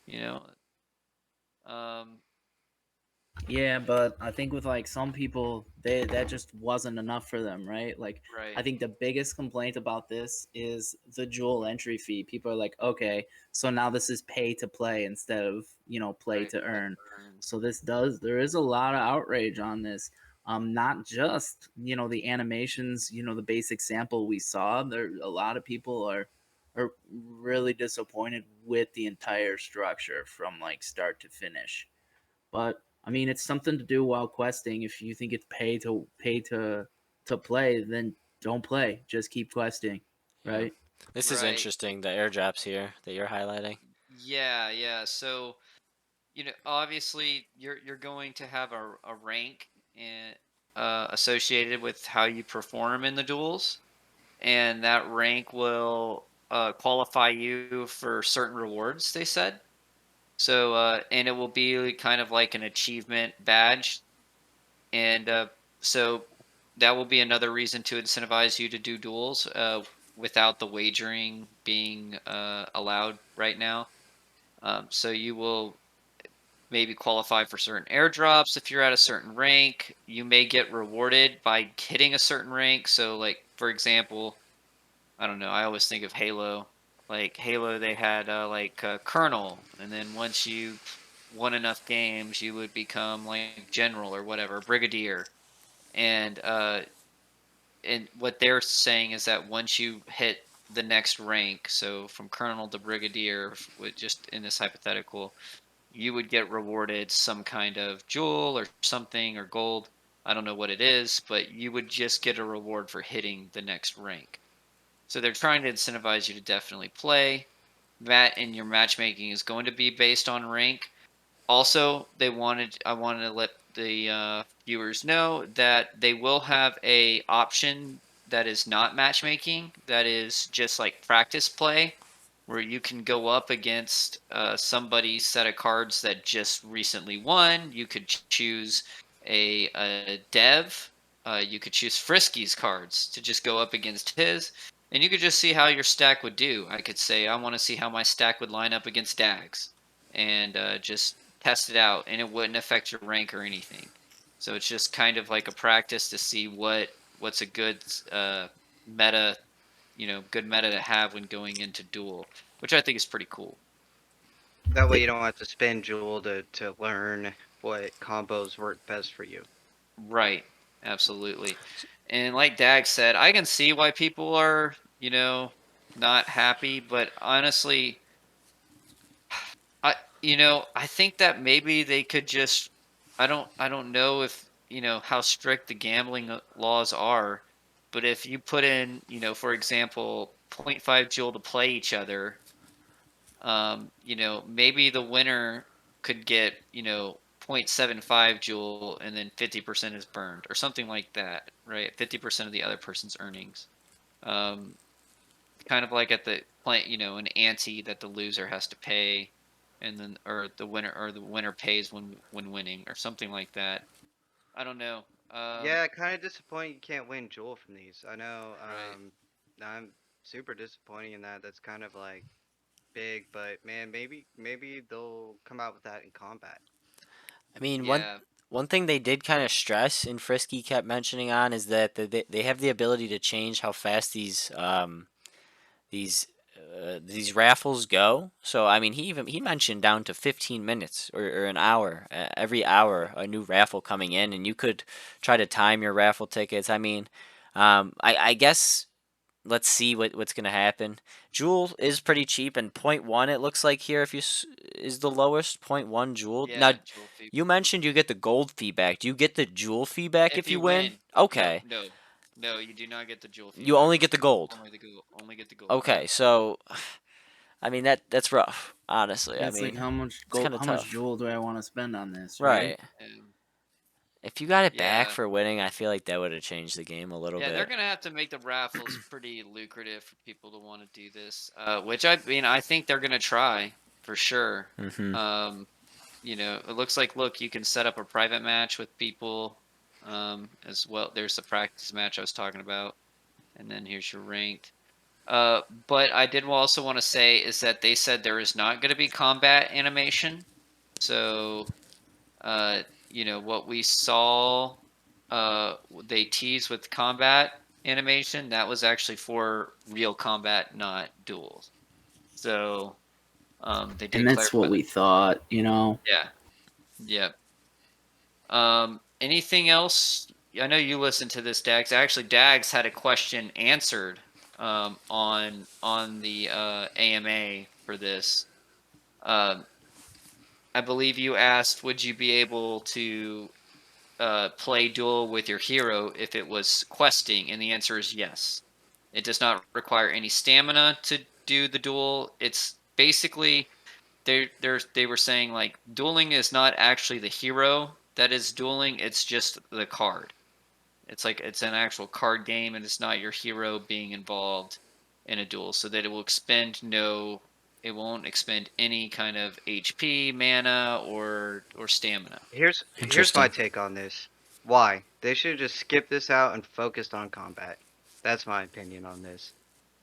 you know. Um, Yeah, but I think with like some people, that just wasn't enough for them, right? Like, right, I think the biggest complaint about this is the Duel entry fee. People are like, okay, so now this is pay to play instead of play right. to That earn. earns. So there is a lot of outrage on this. Not just the animations, the basic sample we saw. There a lot of people are really disappointed with the entire structure from like start to finish. But I mean, it's something to do while questing. If you think it's pay to play, then don't play. Just keep questing, Yeah. right? This is Right. interesting, the airdrops here that you're highlighting. Yeah, yeah. So, obviously you're going to have a rank and associated with how you perform in the duels, and that rank will qualify you for certain rewards, they said. So, and it will be kind of like an achievement badge, and so that will be another reason to incentivize you to do duels without the wagering being allowed right now. So you will maybe qualify for certain airdrops if you're at a certain rank. You may get rewarded by hitting a certain rank. So, like for example, I don't know. I always think of Halo. Like Halo, they had like Colonel, and then once you won enough games, you would become like General or whatever, Brigadier. And what they're saying is that once you hit the next rank, so from Colonel to Brigadier, with just in this hypothetical, you would get rewarded some kind of jewel or something or gold. I don't know what it is, but you would just get a reward for hitting the next rank. So they're trying to incentivize you to definitely play. That and your matchmaking is going to be based on rank. Also, I wanted to let the viewers know that they will have a option that is not matchmaking, that is just like practice play, where you can go up against somebody's set of cards that just recently won. You could choose a dev. You could choose Frisky's cards to just go up against his, and you could just see how your stack would do. I could say I want to see how my stack would line up against Dags, and just test it out, and it wouldn't affect your rank or anything. So it's just kind of like a practice to see what's a good meta, good meta to have when going into duel, which I think is pretty cool. That way you don't have to spend Jewel to learn what combos work best for you. Right. Absolutely. And like Dag said, I can see why people are, not happy, but honestly, I think that maybe they could just I don't know if, how strict the gambling laws are, but if you put in, for example, 0.5 joule to play each other, maybe the winner could get, 0.75 joule and then 50% is burned or something like that, right? 50% of the other person's earnings. Um, kind of like at the play, an ante that the loser has to pay, and then or the winner pays when winning or something like that. I don't know. Yeah, kind of disappointing you can't win Jewel from these. I know, Right. I'm super disappointing in that. That's kind of like big, but man, maybe they'll come out with that in combat. I mean, one Yeah. one thing they did kind of stress and Frisky kept mentioning on is that they have the ability to change how fast these these raffles go. So I mean, he mentioned down to 15 minutes or an hour. Every hour, a new raffle coming in, and you could try to time your raffle tickets. I mean, I guess let's see what's gonna happen. Jewel is pretty cheap, and point one it looks like here if is the lowest point one Jewel. Now, Yeah. Jewel fee. you mentioned you get the gold feedback. Do you get the Jewel feedback If if you you win? win, no, Okay, no, no, you do not get the jewel you feedback. only get the gold. Only get the gold. Okay, Yep. so I mean that's rough. Honestly, Yeah, I it's like mean how much it's kind of how much tough. Jewel do I want to spend on this, right? Right. Um, If you got it back Yeah. for winning, I feel like that would have changed the game a little Yeah, they're bit. gonna have to make the raffles pretty lucrative for people to want to do this. Which I mean, I think they're gonna try for sure. Hmm. It looks like, look, you can set up a private match with people, as well. There's the practice match I was talking about, and then here's your ranked. But I did also want to say is that they said there is not going to be combat animation. So, uh, what we saw, they teased with combat animation, that was actually for real combat, not duels. So, they And did that's what clarify. we thought, you know. Yeah. Yep. Anything else? I know you listened to this, Dags. Actually, Dags had a question answered on the AMA for this. Um, I believe you asked, would you be able to play Duel with your hero if it was questing? And the answer is yes. It does not require any stamina to do the duel. It's basically they were saying like dueling is not actually the hero that is dueling, it's just the card. It's like it's an actual card game and it's not your hero being involved in a duel, so that it won't expend any kind of HP, mana, or stamina. Here's my Interesting. take on this. Why? They should just skip this out and focused on combat. That's my opinion on this.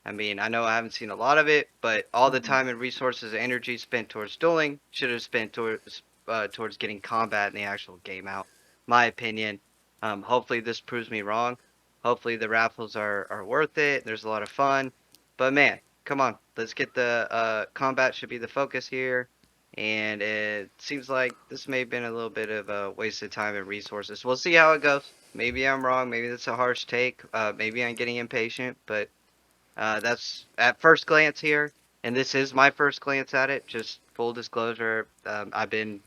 I mean, I know I haven't seen a lot of it, but all the time and resources and energy spent towards dueling should have spent towards getting combat in the actual game out. My opinion. Hopefully this proves me wrong. Hopefully the raffles are worth it. There's a lot of fun. But man, come on, let's get the combat should be the focus here. And it seems like this may have been a little bit of a waste of time and resources. We'll see how it goes. Maybe I'm wrong. Maybe that's a harsh take. Maybe I'm getting impatient, but that's at first glance here, and this is my first glance at it. Just full disclosure, I've been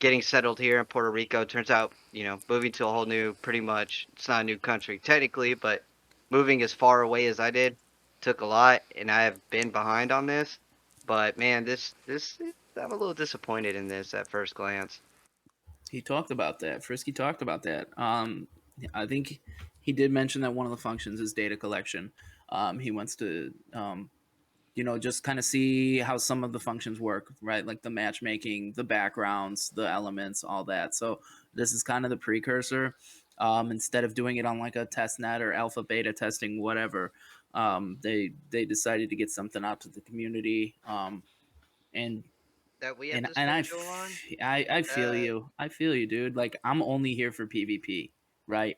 getting settled here in Puerto Rico. Turns out, moving to a whole new, pretty much, it's not a new country technically, but moving as far away as I did took a lot, and I have been behind on this. But man, this I'm a little disappointed in this at first glance. He talked about that. Frisky talked about that. I think he did mention that one of the functions is data collection. He wants to, just kind of see how some of the functions work, right? Like the matchmaking, the backgrounds, the elements, all that. So this is kind of the precursor. Instead of doing it on like a test net or alpha beta testing, whatever, they decided to get something out to the community. And That we have and to and I, spend Joel on. I feel Uh, you. I feel you, dude. Like I'm only here for PvP, right?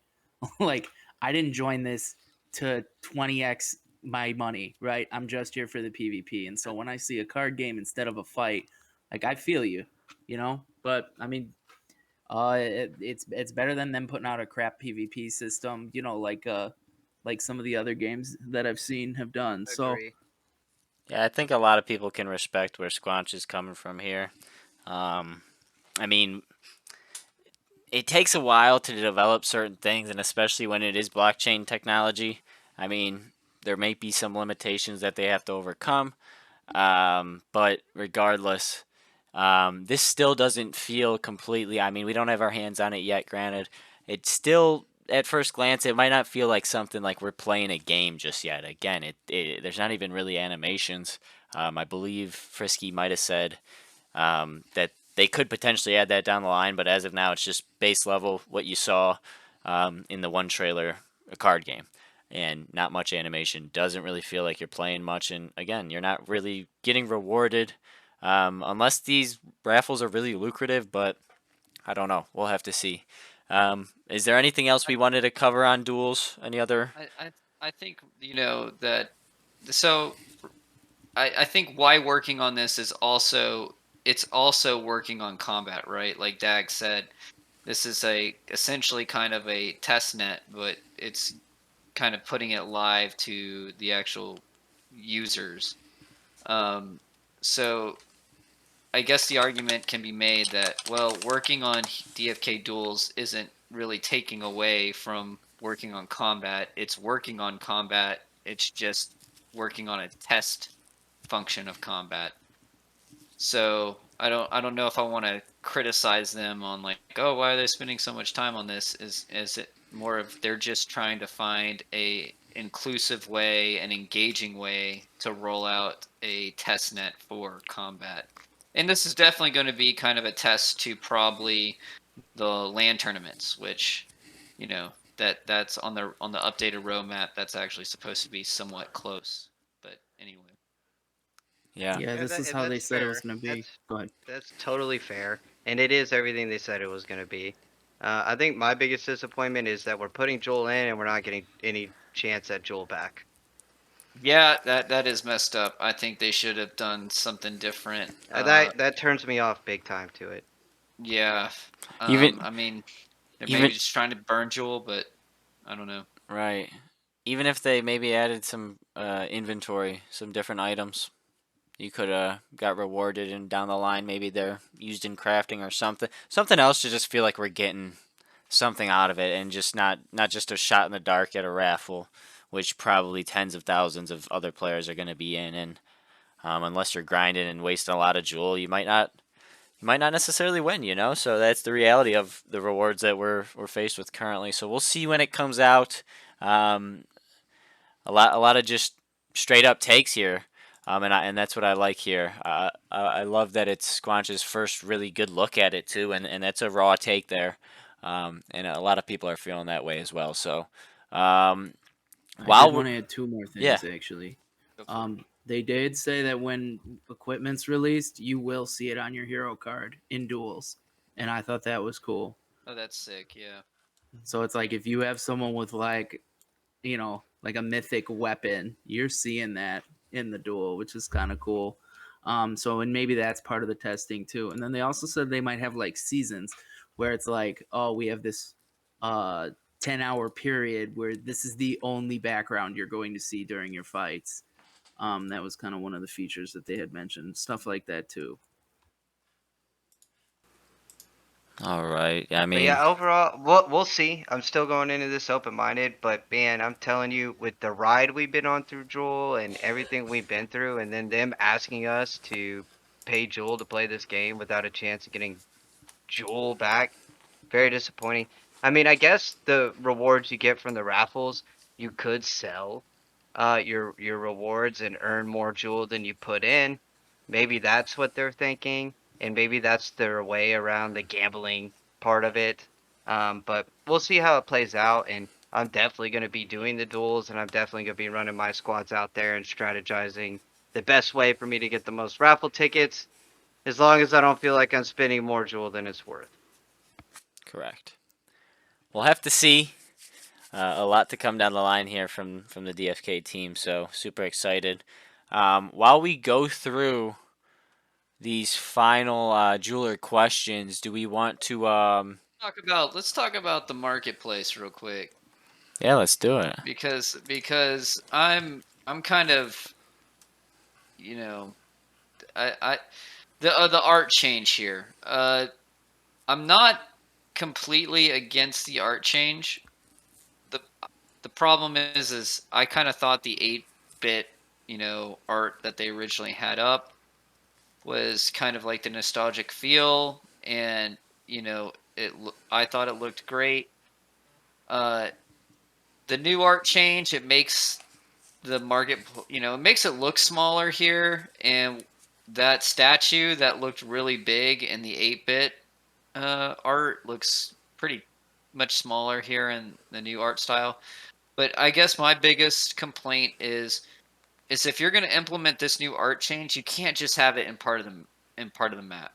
Like I didn't join this to 20x my money, right? I'm just here for the PvP. And so when I see a card game instead of a fight, like I feel you, you know? But I mean, it's better than them putting out a crap PvP system, like some of the other games that I've seen have done. So agree. Yeah, I think a lot of people can respect where Squanch is coming from here. Um, I mean, it takes a while to develop certain things, and especially when it is blockchain technology. I mean, there may be some limitations that they have to overcome, but regardless, this still doesn't feel completely. I mean, we don't have our hands on it yet, granted. It's still, at first glance, it might not feel like something like we're playing a game just yet. Again, there's not even really animations. I believe Frisky might have said that they could potentially add that down the line, but as of now, it's just base level what you saw in the one trailer, a card game, and not much animation. Doesn't really feel like you're playing much, and again, you're not really getting rewarded unless these raffles are really lucrative. But I don't know. We'll have to see. Is there anything else we wanted to cover on duels? Any other? I think that. So I think why working on this is also, it's also working on combat, right? Like Dag said, this is essentially kind of a test net, but it's kind of putting it live to the actual users. Um, so I guess the argument can be made that, well, working on DFK duels isn't really taking away from working on combat. It's working on combat. It's just working on a test function of combat. So I don't know if I want to criticize them on like, oh, why are they spending so much time on this? Is it more of they're just trying to find a inclusive way, an engaging way to roll out a test net for combat. And this is definitely going to be kind of a test to probably the LAN tournaments, which, you know, that's on the updated roadmap. That's actually supposed to be somewhat close. But anyway. Yeah. Yeah, this is how they That's said it was fair. gonna be. Go ahead. That's totally fair, and it is everything they said it was going to be. I think my biggest disappointment is that we're putting Joel in and we're not getting any chance at Joel back. Yeah, that is messed up. I think they should have done something different. That turns me off big time to it. Yeah. Even I mean, they're even maybe just trying to burn Jewel, but I don't know. right. Even if they maybe added some inventory, some different items, you could got rewarded and down the line maybe they're used in crafting or something. Something else to just feel like we're getting something out of it and just not just a shot in the dark at a raffle, which probably tens of thousands of other players are going to be in. And unless you're grinding and wasting a lot of jewel, you might not necessarily win, you know. So that's the reality of the rewards that we're faced with currently. So we'll see when it comes out. Um, a lot of just straight up takes here. And that's what I like here. I love that it's Squanch's first really good look at it too, and that's a raw take there. And a lot of people are feeling that way as well. So, I while did we're want to add two more yeah, things actually. Go for it. They did say that when equipment's released, you will see it on your hero card in duels, and I thought that was cool. Oh, that's sick. Yeah. So it's like if you have someone with like, like a mythic weapon, you're seeing that in the duel, which is kind of cool. So and maybe that's part of the testing too. And then they also said they might have like seasons where it's like, oh, we have this 10-hour period where this is the only background you're going to see during your fights. That was kind of one of the features that they had mentioned, stuff like that too. all right. I But mean, yeah, overall, we'll see. I'm still going into this open-minded, but man, I'm telling you, with the ride we've been on through Joel and everything we've been through, and then them asking us to pay Joel to play this game without a chance of getting Joel back, very disappointing. I mean, I guess the rewards you get from the raffles, you could sell your rewards and earn more jewel than you put in. Maybe that's what they're thinking, and maybe that's their way around the gambling part of it. But we'll see how it plays out, and I'm definitely going to be doing the duels, and I'm definitely going to be running my squads out there and strategizing the best way for me to get the most raffle tickets, as long as I don't feel like I'm spending more jewel than it's worth. correct. We'll have to see. A lot to come down the line here from the DFK team, so super excited. While we go through these final jeweler questions, do we want to? Let's talk about the marketplace real quick Yeah, let's do it. because I'm kind of, you know, I the art change here. I'm not completely against the art change. the The problem is I kind of thought the 8-bit, art that they originally had up was kind of like the nostalgic feel, and I thought it looked great. Uh, the new art change, it makes the market, it makes it look smaller here, and that statue that looked really big in the 8-bit art looks pretty much smaller here in the new art style. But I guess my biggest complaint is if you're going to implement this new art change, you can't just have it in part of the map.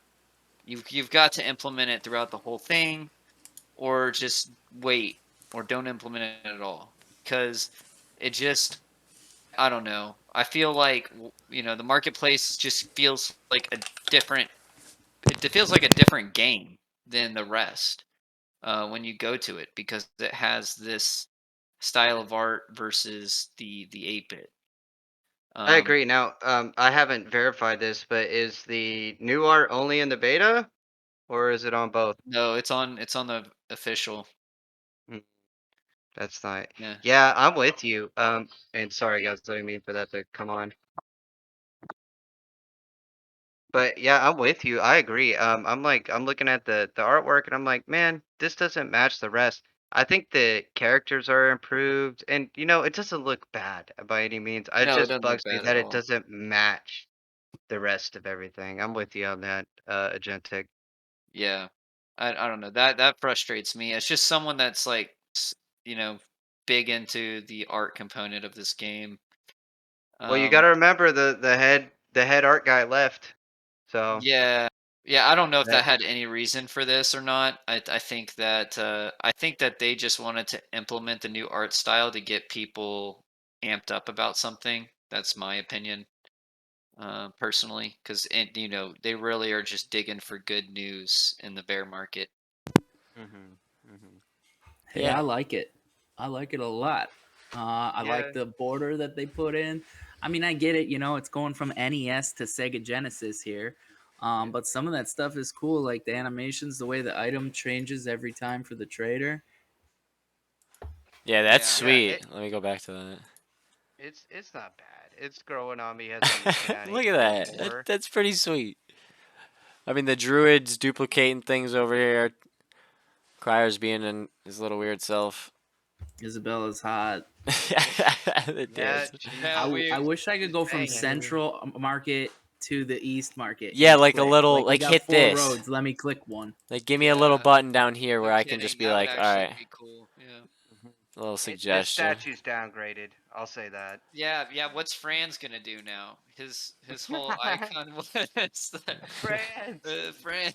You've got to implement it throughout the whole thing, or just wait, or don't implement it at all, because it just, I don't know. I feel like the marketplace just feels like a different. It feels like a different game than the rest when you go to it, because it has this style of art versus the 8-bit. I Um, agree. Now, I haven't verified this, but is the new art only in the beta, or is it on both? no, it's on the official. Hmm, that's not. Yeah. Yeah, I'm with you. And sorry guys, I didn't mean for that to come on. But yeah, I'm with you. I agree. I'm looking at the artwork and I'm like, man, this doesn't match the rest. I think the characters are improved, and it doesn't look bad by any means. It No, it just doesn't look bugs me bad that at it all. doesn't match the rest of everything. I'm with you on that, Agentic. Yeah, I don't know, that frustrates me. It's just someone that's like, you know, big into the art component of this game. Well, you got Um, to remember the head art guy left, so yeah, yeah. I don't know if that that had any reason for this or not. I think that they just wanted to implement the new art style to get people amped up about something. That's my opinion, personally, because they really are just digging for good news in the bear market. hmm hmm Hey, Yeah. I like it. I like it a lot. I yeah. like the border that they put in. I mean, I get it. It's going from NES to Sega Genesis here. Yeah. But some of that stuff is cool, like the animations, the way the item changes every time for the trader. Yeah, that's Yeah. Yeah, sweet. Let me go back to that. it's not bad. It's growing on me as I'm looking at it Look at even that. more. That's pretty sweet. I mean, the druid's duplicating things over here. Cryer's being in his little weird self. Isabella's hot. The Yeah, dance. Yeah, I wish I could she's go from banging. Central Market to the East Market in Yeah, a like a click. little, Like we like got hit 4 this. roads. Let me click one. Like, give me a little yeah. button down here No where I can kidding. just be That would like, all actually right, be cool. Yeah. a little His suggestion. statue's downgraded. I'll say that. Yeah, yeah. What's Fran's gonna do now? His whole icon was France. Fran.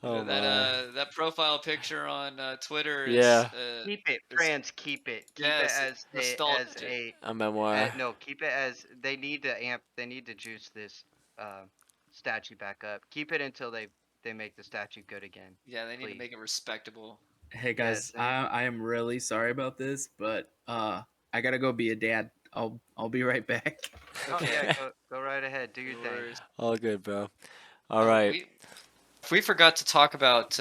Oh my. That profile picture on Twitter Yeah, Keep it, is France. Keep it. Keep it yes, as nostalgic. a memoir. no. Keep it as they need to amp. They need to juice this uh, statue back up. Keep it until they make the statue good again, Yeah, they need to please. make it respectable. Hey Yes. guys, I am really sorry about this, but I gotta go be a dad. I'll be right back. Oh yeah. Okay, Go right ahead. Do no your thing. worries. All good, bro. All Oh, right. we forgot to talk about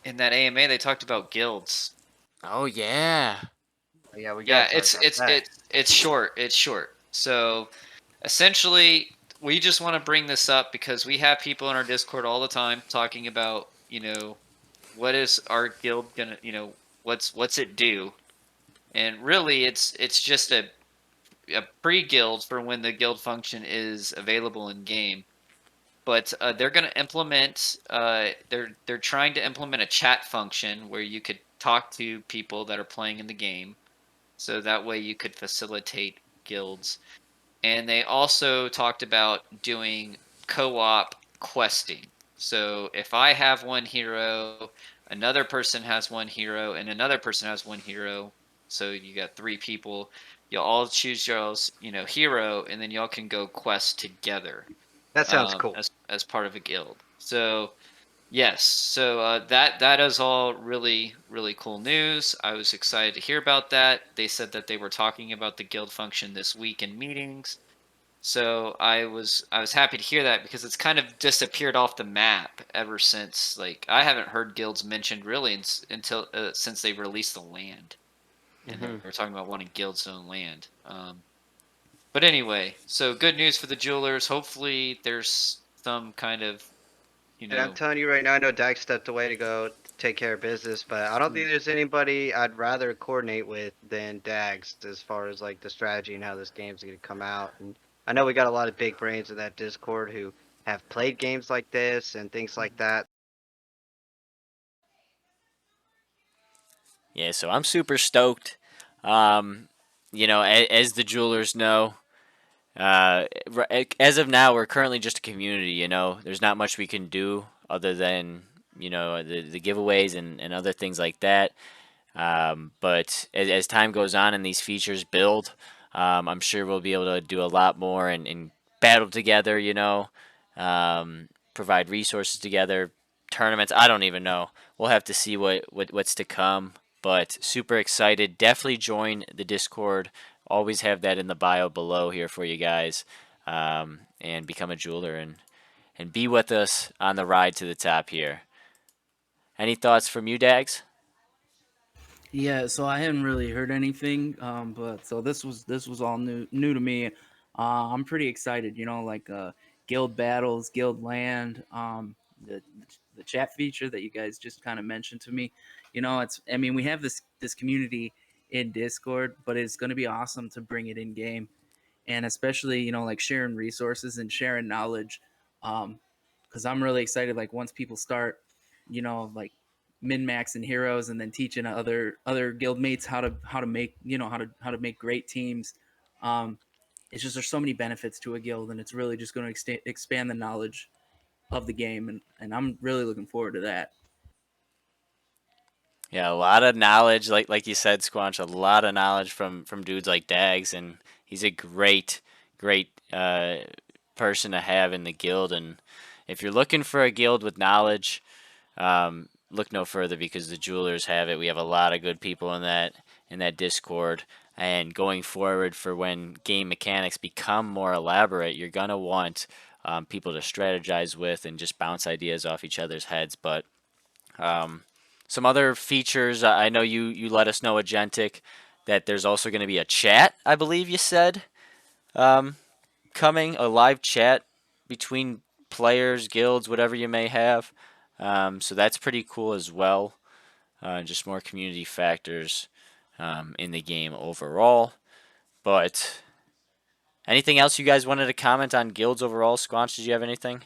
in that AMA they talked about guilds. Oh yeah. Oh, yeah, we gotta Yeah, talk about that. it's short. It's short. So essentially, we just want to bring this up because we have people in our Discord all the time talking about, what is our guild gonna, what's it do? And really, it's just a pre-guild for when the guild function is available in game. But they're going to implement. They're trying to implement a chat function where you could talk to people that are playing in the game, so that way you could facilitate guilds. And they also talked about doing co-op questing. So if I have one hero, another person has one hero, and another person has one hero, so you got three people, you'll all choose y'all's, hero, and then y'all can go quest together, That sounds cool. as part of a guild. So yes, so that is all really really cool news. I was excited to hear about that. They said that they were talking about the guild function this week in meetings. So I was happy to hear that because it's kind of disappeared off the map ever since. Like I haven't heard guilds mentioned really until since they released the land, and they hmm were talking about wanting guilds to own land. But anyway, so good news for the jewelers. Hopefully, there's some kind of you And I'm know. telling you right now, I know Dak stepped away to go take care of business, but I don't think there's anybody I'd rather coordinate with than Dags as far as like the strategy and how this game's gonna come out. And I know we got a lot of big brains in that Discord who have played games like this and things like that. Yeah, so I'm super stoked. Um, as the jewelers know, as of now, we're currently just a community. There's not much we can do other than the giveaways and other things like that. But as time goes on and these features build, I'm sure we'll be able to do a lot more and battle together. Provide resources together, tournaments. I don't even know. We'll have to see what's to come. But super excited. Definitely join the Discord. Always have that in the bio below here for you guys. And become a jeweler and be with us on the ride to the top here. Any thoughts from you, Dags? Yeah, so I hadn't really heard anything, but so this was all new to me. I'm pretty excited. Like guild battles, guild land, the the chat feature that you guys just kind of mentioned to me. I mean, we have this community in Discord, but it's going to be awesome to bring it in game, and especially like sharing resources and sharing knowledge, because I'm really excited. Like once people start, like min maxing heroes and then teaching other guild mates how to make how to make great teams. It's just there's so many benefits to a guild, and it's really just going to expand the knowledge of the game, and I'm really looking forward to that. Yeah, a lot of knowledge, like you said, Squanch, a lot of knowledge from dudes like Dags, and he's a great person to have in the guild. And if you're looking for a guild with knowledge, look no further because the Jewelers have it. We have a lot of good people in that Discord. And going forward, for when game mechanics become more elaborate, you're gonna want people to strategize with and just bounce ideas off each other's heads. But some other features, I know you let us know, Agentic, that there's also going to be a chat, I believe you said, coming, a live chat between players, guilds, whatever you may have. So that's pretty cool as well. Just more community factors in the game overall. But anything else you guys wanted to comment on guilds overall? Squanch, did you have anything?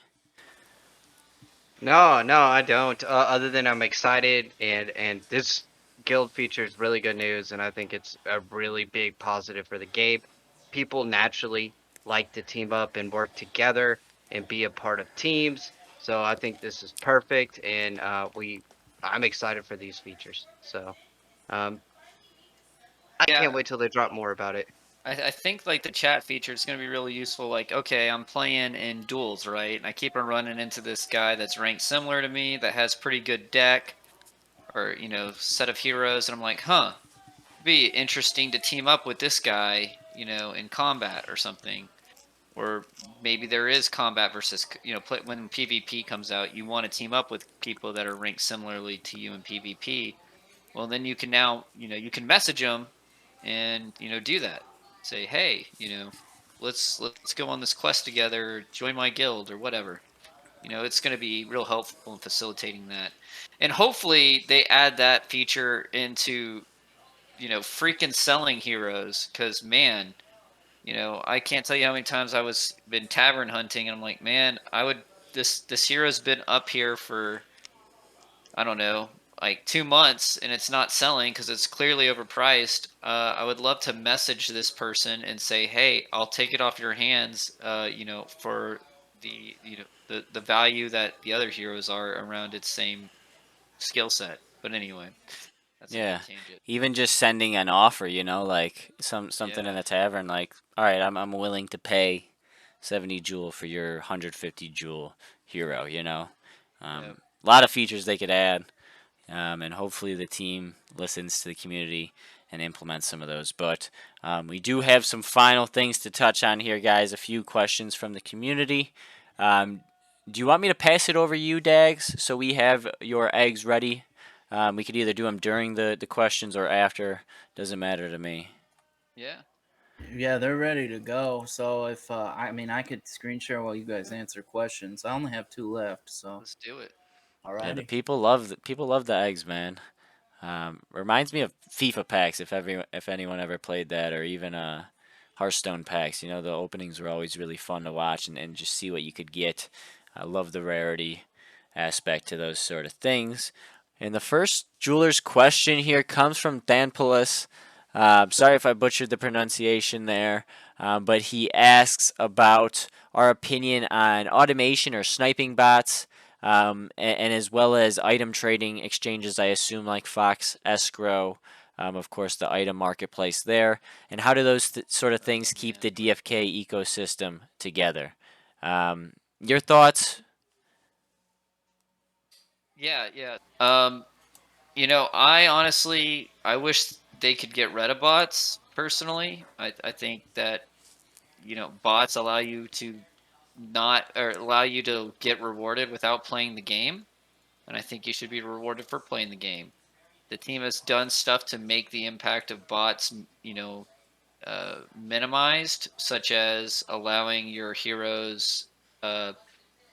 No, I don't. Other than I'm excited, and this guild feature is really good news, and I think it's a really big positive for the game. People naturally like to team up and work together and be a part of teams, so I think this is perfect, and I'm excited for these features. So, um, I Yeah, can't wait till they drop more about it. I think like the chat feature is going to be really useful. Like, okay, I'm playing in duels, right? And I keep on running into this guy that's ranked similar to me that has pretty good deck or set of heroes, and I'm like, huh, it'd be interesting to team up with this guy, in combat or something. Or maybe there is combat versus when PvP comes out, you want to team up with people that are ranked similarly to you in PvP. Well, then you can now you can message them and do that. Say, hey, let's go on this quest together. Join my guild or whatever. It's going to be real helpful in facilitating that. And hopefully they add that feature into freaking selling heroes, because man, I can't tell you how many times I was been tavern hunting and I'm like, man, this hero's been up here for, I don't know, like 2 months and it's not selling because it's clearly overpriced. I would love to message this person and say, hey, I'll take it off your hands, for the value that the other heroes are around its same skill set. But anyway, that's a Yeah, big tangent. even just sending an offer, like something in Yeah. the tavern, like, all right, I'm willing to pay 70 jewel for your 150 jewel hero. Yep. A lot of features they could add, and hopefully the team listens to the community and implements some of those. But we do have some final things to touch on here, guys. A few questions from the community. Do you want me to pass it over you, Dags, so we have your eggs ready? We could either do them during the questions or after. Doesn't matter to me. Yeah. Yeah, they're ready to go. So if I mean, I could screen share while you guys answer questions. I only have 2 left. So Let's do it. Yeah, the alrighty. people love the eggs, man. Reminds me of FIFA packs if anyone ever played that, or even Hearthstone packs. The openings were always really fun to watch and just see what you could get. I love the rarity aspect to those sort of things. And the first jeweler's question here comes from Thanpolis. Sorry if I butchered the pronunciation there, but he asks about our opinion on automation or sniping bots, and as well as item trading exchanges, I assume, like Fox Escrow, of course, the item marketplace there. And how do those sort of things keep Man. the DFK ecosystem together? Your thoughts? Yeah, yeah. I honestly I wish they could get rid of bots personally. I think that, bots allow you to not or allow you to get rewarded without playing the game, and I think you should be rewarded for playing the game. The team has done stuff to make the impact of bots, minimized, such as allowing your heroes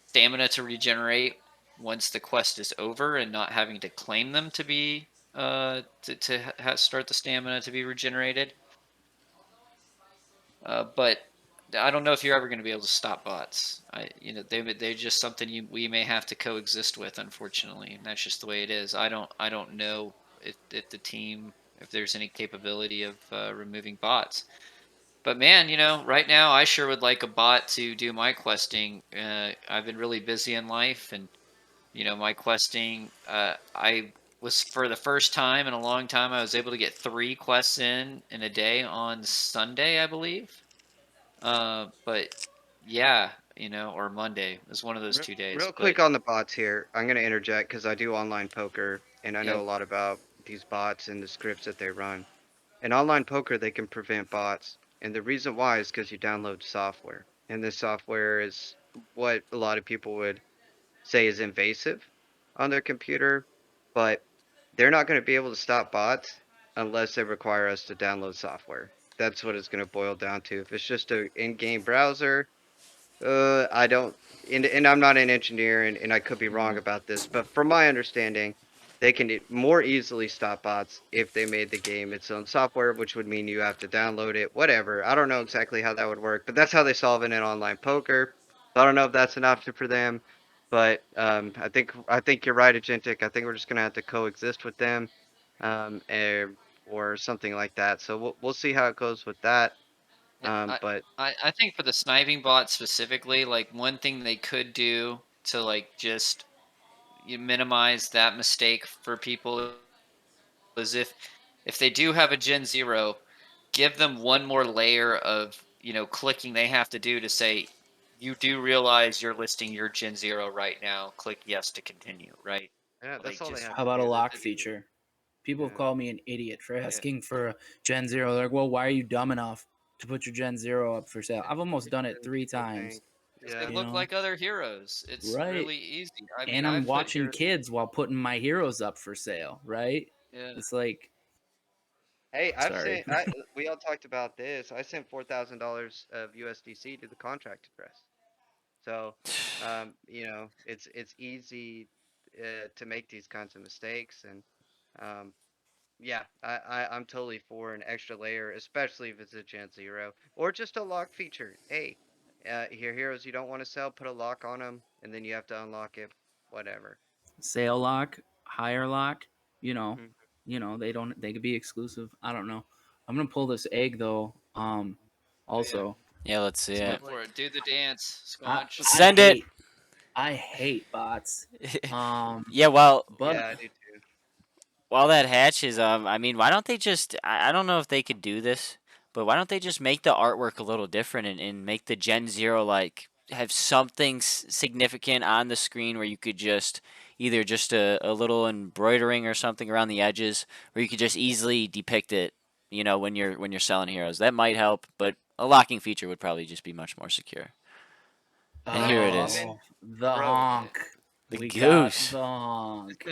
stamina to regenerate once the quest is over, and not having to claim them to be start the stamina to be regenerated. But I don't know if you're ever going to be able to stop bots. They're just something we may have to coexist with, unfortunately, and that's just the way it is. I don't know if the team, if there's any capability of removing bots. But man, right now I sure would like a bot to do my questing. I've been really busy in life, and my questing. I was, for the first time in a long time, I was able to get 3 quests in a day on Sunday, I believe. But yeah, or Monday. It was one of those 2 days. Real But quick on the bots here. I'm gonna interject because I do online poker and I yeah, know a lot about these bots and the scripts that they run. In online poker, they can prevent bots, and the reason why is because you download software, and this software is what a lot of people would say is invasive on their computer, but they're not going to be able to stop bots unless they require us to download software. That's what it's going to boil down to. If it's just a in-game browser, I don't, and I'm not an engineer, and I could be wrong about this, but from my understanding, they can more easily stop bots if they made the game its own software, which would mean you have to download it, whatever. I don't know exactly how that would work, but that's how they solve it in online poker. I don't know if that's an option for them, but I think you're right, Agentic. I think we're just gonna have to coexist with them, um, eh, or something like that. So we'll see how it goes with that. I But I think for the sniping bot specifically, like one thing they could do to like just minimize that mistake for people is if they do have a Gen 0, give them one more layer of clicking they have to do to say, you do realize you're listing your Gen 0 right now. Click yes to continue, right? yeah, that's Like, all they just have How to about a do. lock That's easy. feature? People have Yeah. called me an idiot for yeah, asking for a Gen Zero. They're like, well, why are you dumb enough to put your Gen Zero up for sale? I've almost done it And 3 people think, times. because they yeah, You look know, like other heroes. It's right? really easy. I mean, And I I'm put watching here, kids while putting my heroes up for sale. Right? yeah. It's like, hey, sorry. we all talked about this. I sent $4,000 of USDC to the contract address. So, it's easy to make these kinds of mistakes, and um, yeah, I'm totally for an extra layer, especially if it's a Gen Zero or just a lock feature. Hey, your heroes you don't want to sell, put a lock on them, and then you have to unlock it. Whatever. Sale lock, higher lock. You know, Mhm. they don't. They could be exclusive. I don't know. I'm gonna pull this egg though. Oh yeah, Also, Yeah, let's see it Go it. looked like for it. Do the dance, I Squanch. I Send it. hate I hate bots. Yeah, well, But yeah, I do too. while that hatches, I mean, why don't they just? I don't know if they could do this, but why don't they just make the artwork a little different and make the Gen Zero like have something significant on the screen where you could just either just a little embroidering or something around the edges, where you could just easily depict it. When you're selling heroes, that might help, but a locking feature would probably just be much more secure. And here it is, Uncommon oh, the growth. honk. the We got goose. the honk.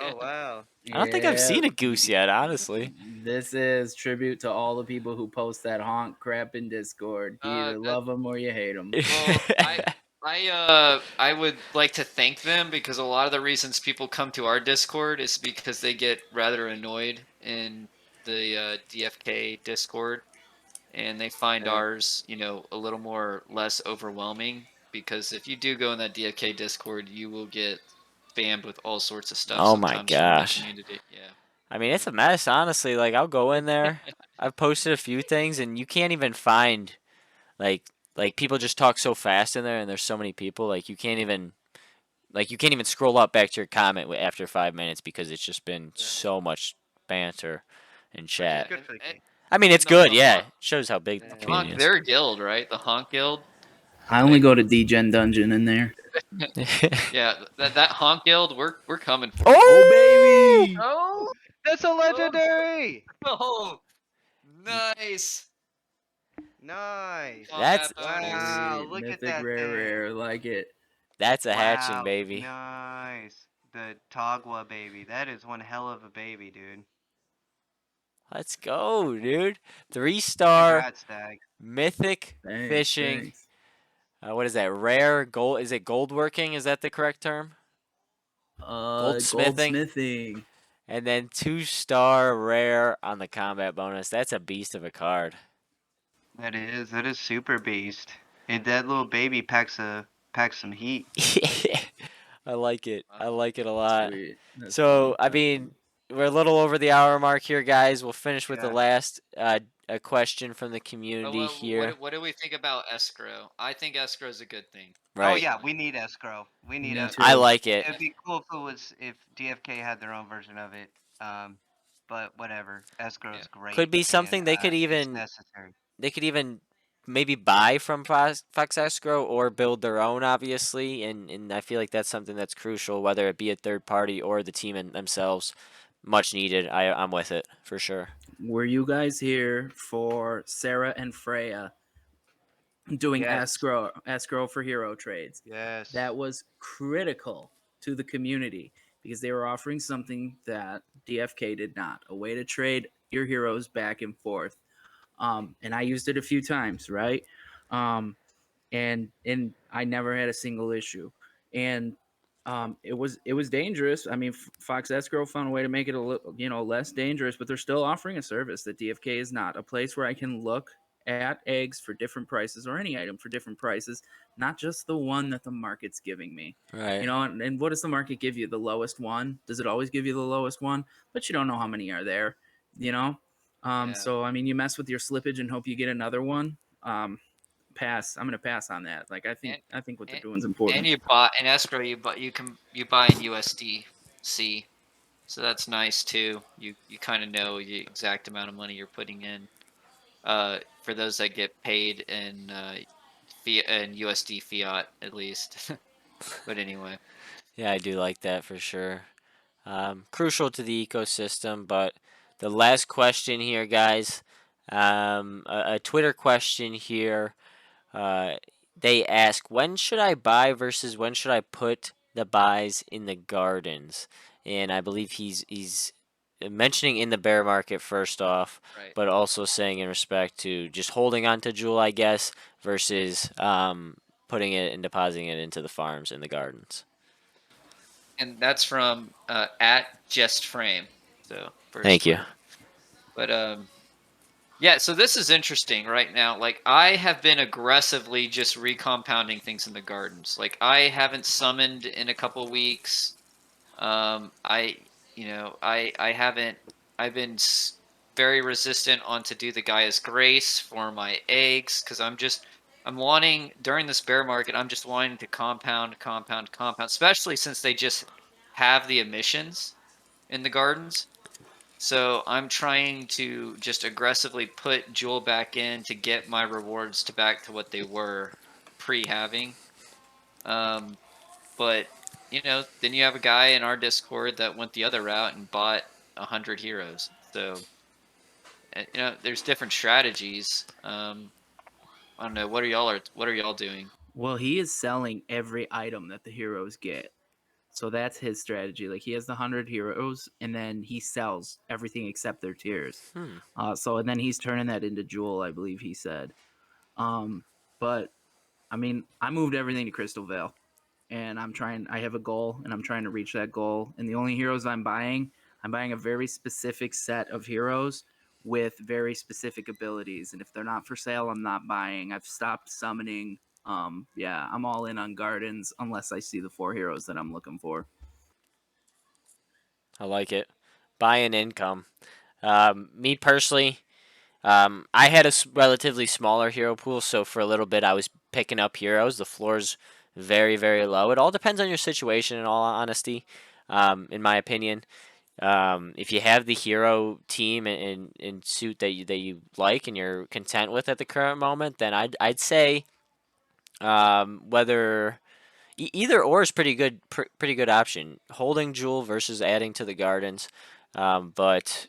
Oh wow. I don't think I've Yeah. seen a goose yet, honestly. This is tribute to all the people who post that honk crap in Discord. You either That love them or you hate them. Well, I would like to thank them, because a lot of the reasons people come to our Discord is because they get rather annoyed in the DFK Discord, and they find Yeah. ours, a little more less overwhelming. Because if you do go in that DFK Discord, you will get spammed with all sorts of stuff Oh my sometimes from the gosh. community. Yeah. I mean, it's Yeah. a mess, honestly. Like, I'll go in there. I've posted a few things, and you can't even find like people just talk so fast in there, and there's so many people. You can't even scroll up back to your comment after 5 minutes because it's just been Yeah. so much banter and Which is chat. good for the game. I mean, it's And good. the Yeah, honk, it shows how big the Yeah. community is. their guild, right? The honk guild. I only go to DGen Dungeon in there. Yeah, that honk guild, we're coming for you. Oh, Oh! baby! Oh, That's a oh, legendary. oh, nice. Nice. On That's that bonus. Wow, Sweet. look at Mythic that rare, thing. rare. Like it. that's a hatching, Wow, baby. nice. The Tagua baby. That is one hell of a baby, dude. Let's go, dude. 3-star Congrats, Stag. mythic Thanks, fishing. thanks. What is that? Rare gold? Is it gold working? Is that the correct term? Goldsmithing. Goldsmithing. And then 2-star rare on the combat bonus. That's a beast of a card. That is super beast. And that little baby packs some heat. I like it. I like it a That's lot. sweet. That's So, funny. I That's mean, funny. we're a little over the hour mark here, guys. We'll finish with the Yeah. last a question from the But community here. what do we think about escrow? I think escrow is a good thing. Oh Right. yeah, we need escrow. We need Me escrow. I too. like it. It'd be cool if DFK had their own version of it. But whatever. Escrow is great. Could be and, something they could it's even necessary. maybe buy from Fox Escrow or build their own, obviously. And I feel like that's something that's crucial, whether it be a third party or the team themselves. Much needed. I'm with it for sure. Were you guys here for Sarah and Freya doing Yes. escrow for hero trades? Yes. That was critical to the community because they were offering something that DFK did not, a way to trade your heroes back and forth. And I used it a few times, right? And I never had a single issue. And it was dangerous. I mean, Fox Escrow found a way to make it a little, less dangerous, but they're still offering a service that DFK is not. A place where I can look at eggs for different prices or any item for different prices, not just the one that the market's giving me. Right. And what does the market give you? The lowest one? Does it always give you the lowest one? But you don't know how many are there, Yeah. So I mean, you mess with your slippage and hope you get another one. Pass. I'm gonna pass on that. Like I think what they're doing is important. And you buy in escrow. You buy in USDC, so that's nice too. You kind of know the exact amount of money you're putting in. For those that get paid in fiat and USD fiat at least. But anyway. Yeah, I do like that for sure. Crucial to the ecosystem. But the last question here, guys, a Twitter question here. They ask, when should I buy versus when should I put the buys in the gardens? And I believe he's mentioning in the bear market first off, Right. but also saying in respect to just holding on to Duel, I guess, versus putting it and depositing it into the farms in the gardens. And that's from at Just Frame. So Thank you. But yeah, so this is interesting right now. Like I have been aggressively just recompounding things in the gardens. Like I haven't summoned in a couple weeks. I haven't. I've been very resistant on to do the Gaia's Grace for my eggs because I'm wanting during this bear market. I'm just wanting to compound, especially since they just have the emissions in the gardens. So I'm trying to just aggressively put Jewel back in to get my rewards back to what they were pre-having. But then you have a guy in our Discord that went the other route and bought 100 heroes. So there's different strategies. I don't know. What are y'all doing? Well, he is selling every item that the heroes get. So that's his strategy. Like he has the 100 heroes, and then he sells everything except their tiers. And then he's turning that into Jewel, I believe he said. But I mean, I moved everything to Crystal Vale, and I have a goal, and I'm trying to reach that goal. And the only heroes I'm buying a very specific set of heroes with very specific abilities. And if they're not for sale, I'm not buying. I've stopped summoning. Yeah, I'm all in on gardens unless I see the 4 heroes that I'm looking for. I like it. Buying income. Me personally, I had a relatively smaller hero pool, so for a little bit I was picking up heroes. The floor's very, very low. It all depends on your situation, in all honesty, in my opinion. If you have the hero team in suit that you like and you're content with at the current moment, then I'd say whether either or is pretty good option. Holding Jewel versus adding to the gardens, but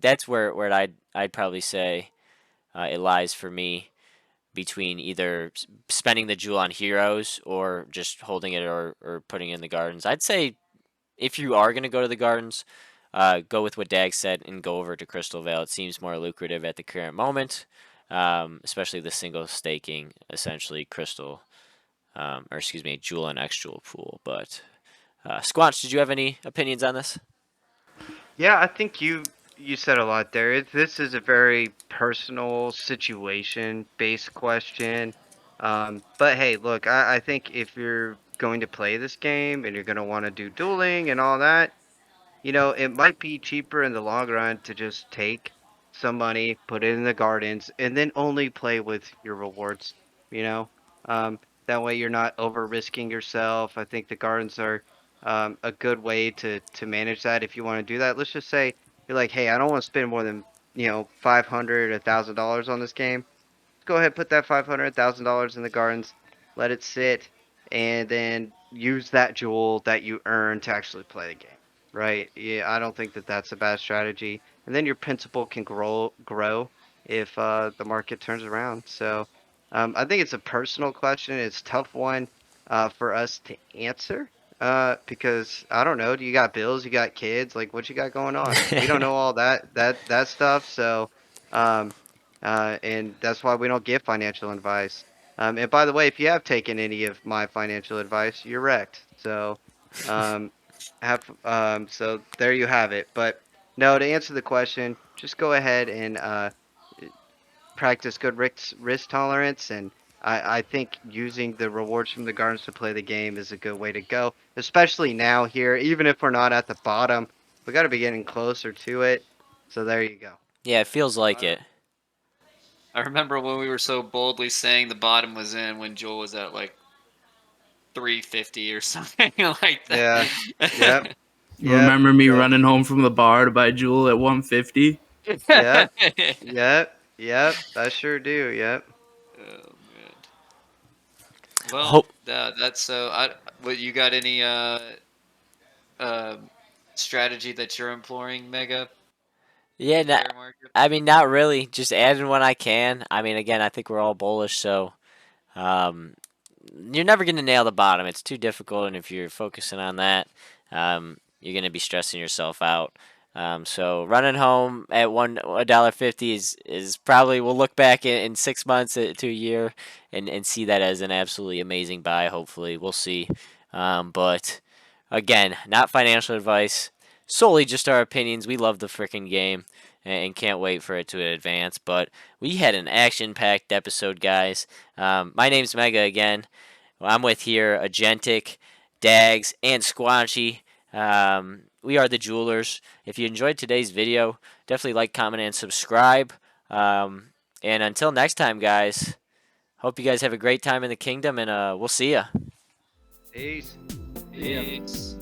that's where I'd probably say it lies for me between either spending the Jewel on heroes or just holding it or putting it in the gardens. I'd say if you are going to go to the gardens, go with what Dag said and go over to Crystal Vale. It seems more lucrative at the current moment. especially the single staking, essentially crystal, or excuse me, Jewel and X Jewel pool. But Squanch, did you have any opinions on this? Yeah, I think you said a lot there. This is a very personal situation based question. But hey, look, I think if you're going to play this game and you're going to want to do dueling and all that, it might be cheaper in the long run to just take some money, put it in the gardens, and then only play with your rewards, you know? Um, that way you're not over risking yourself. I think the gardens are a good way to manage that if you want to do that. Let's just say you're like, hey, I don't want to spend more than, 500, $1,000 on this game. Go ahead, put that $500,000 in the gardens, let it sit, and then use that jewel that you earn to actually play the game. Right? Yeah, I don't think that that's a bad strategy. And then your principal can grow if the market turns around. So I think it's a personal question. It's a tough one for us to answer because I don't know. Do you got bills? You got kids? Like, what you got going on? We don't know all that stuff. So um, and that's why we don't give financial advice. And by the way, if you have taken any of my financial advice, you're wrecked. So, um, so there you have it. But no, to answer the question, just go ahead and practice good risk tolerance, and I think using the rewards from the gardens to play the game is a good way to go, especially now here. Even if we're not at the bottom, we got to be getting closer to it. So there you go. Yeah, it feels like it. I remember when we were so boldly saying the bottom was in when Joel was at like 350 or something like Yeah. that. Yep. Yep. Remember me So running home from the bar to buy Jewel at 150? yep. Yep. Yep. I sure do. Yep. Oh man. Well, Hope. that's so. What you got any uh strategy that you're employing, Mega, Yeah, in the bear market? I mean, not really. Just adding when I can. I mean, again, I think we're all bullish, so um, you're never going to nail the bottom. It's too difficult, and if you're focusing on that, you're going to be stressing yourself out. So running home at $1.50 is probably, we'll look back in 6 months to a year and see that as an absolutely amazing buy. Hopefully, we'll see. But again, not financial advice, solely just our opinions. We love the freaking game and can't wait for it to advance. But we had an action-packed episode, guys. My name's Mega again. I'm with here Agentic, Dags, and Squanchy. We are the Jewelers. If you enjoyed today's video, definitely like, comment, and subscribe. And until next time, guys, hope you guys have a great time in the kingdom, and we'll see ya. Peace. Yeah. Peace.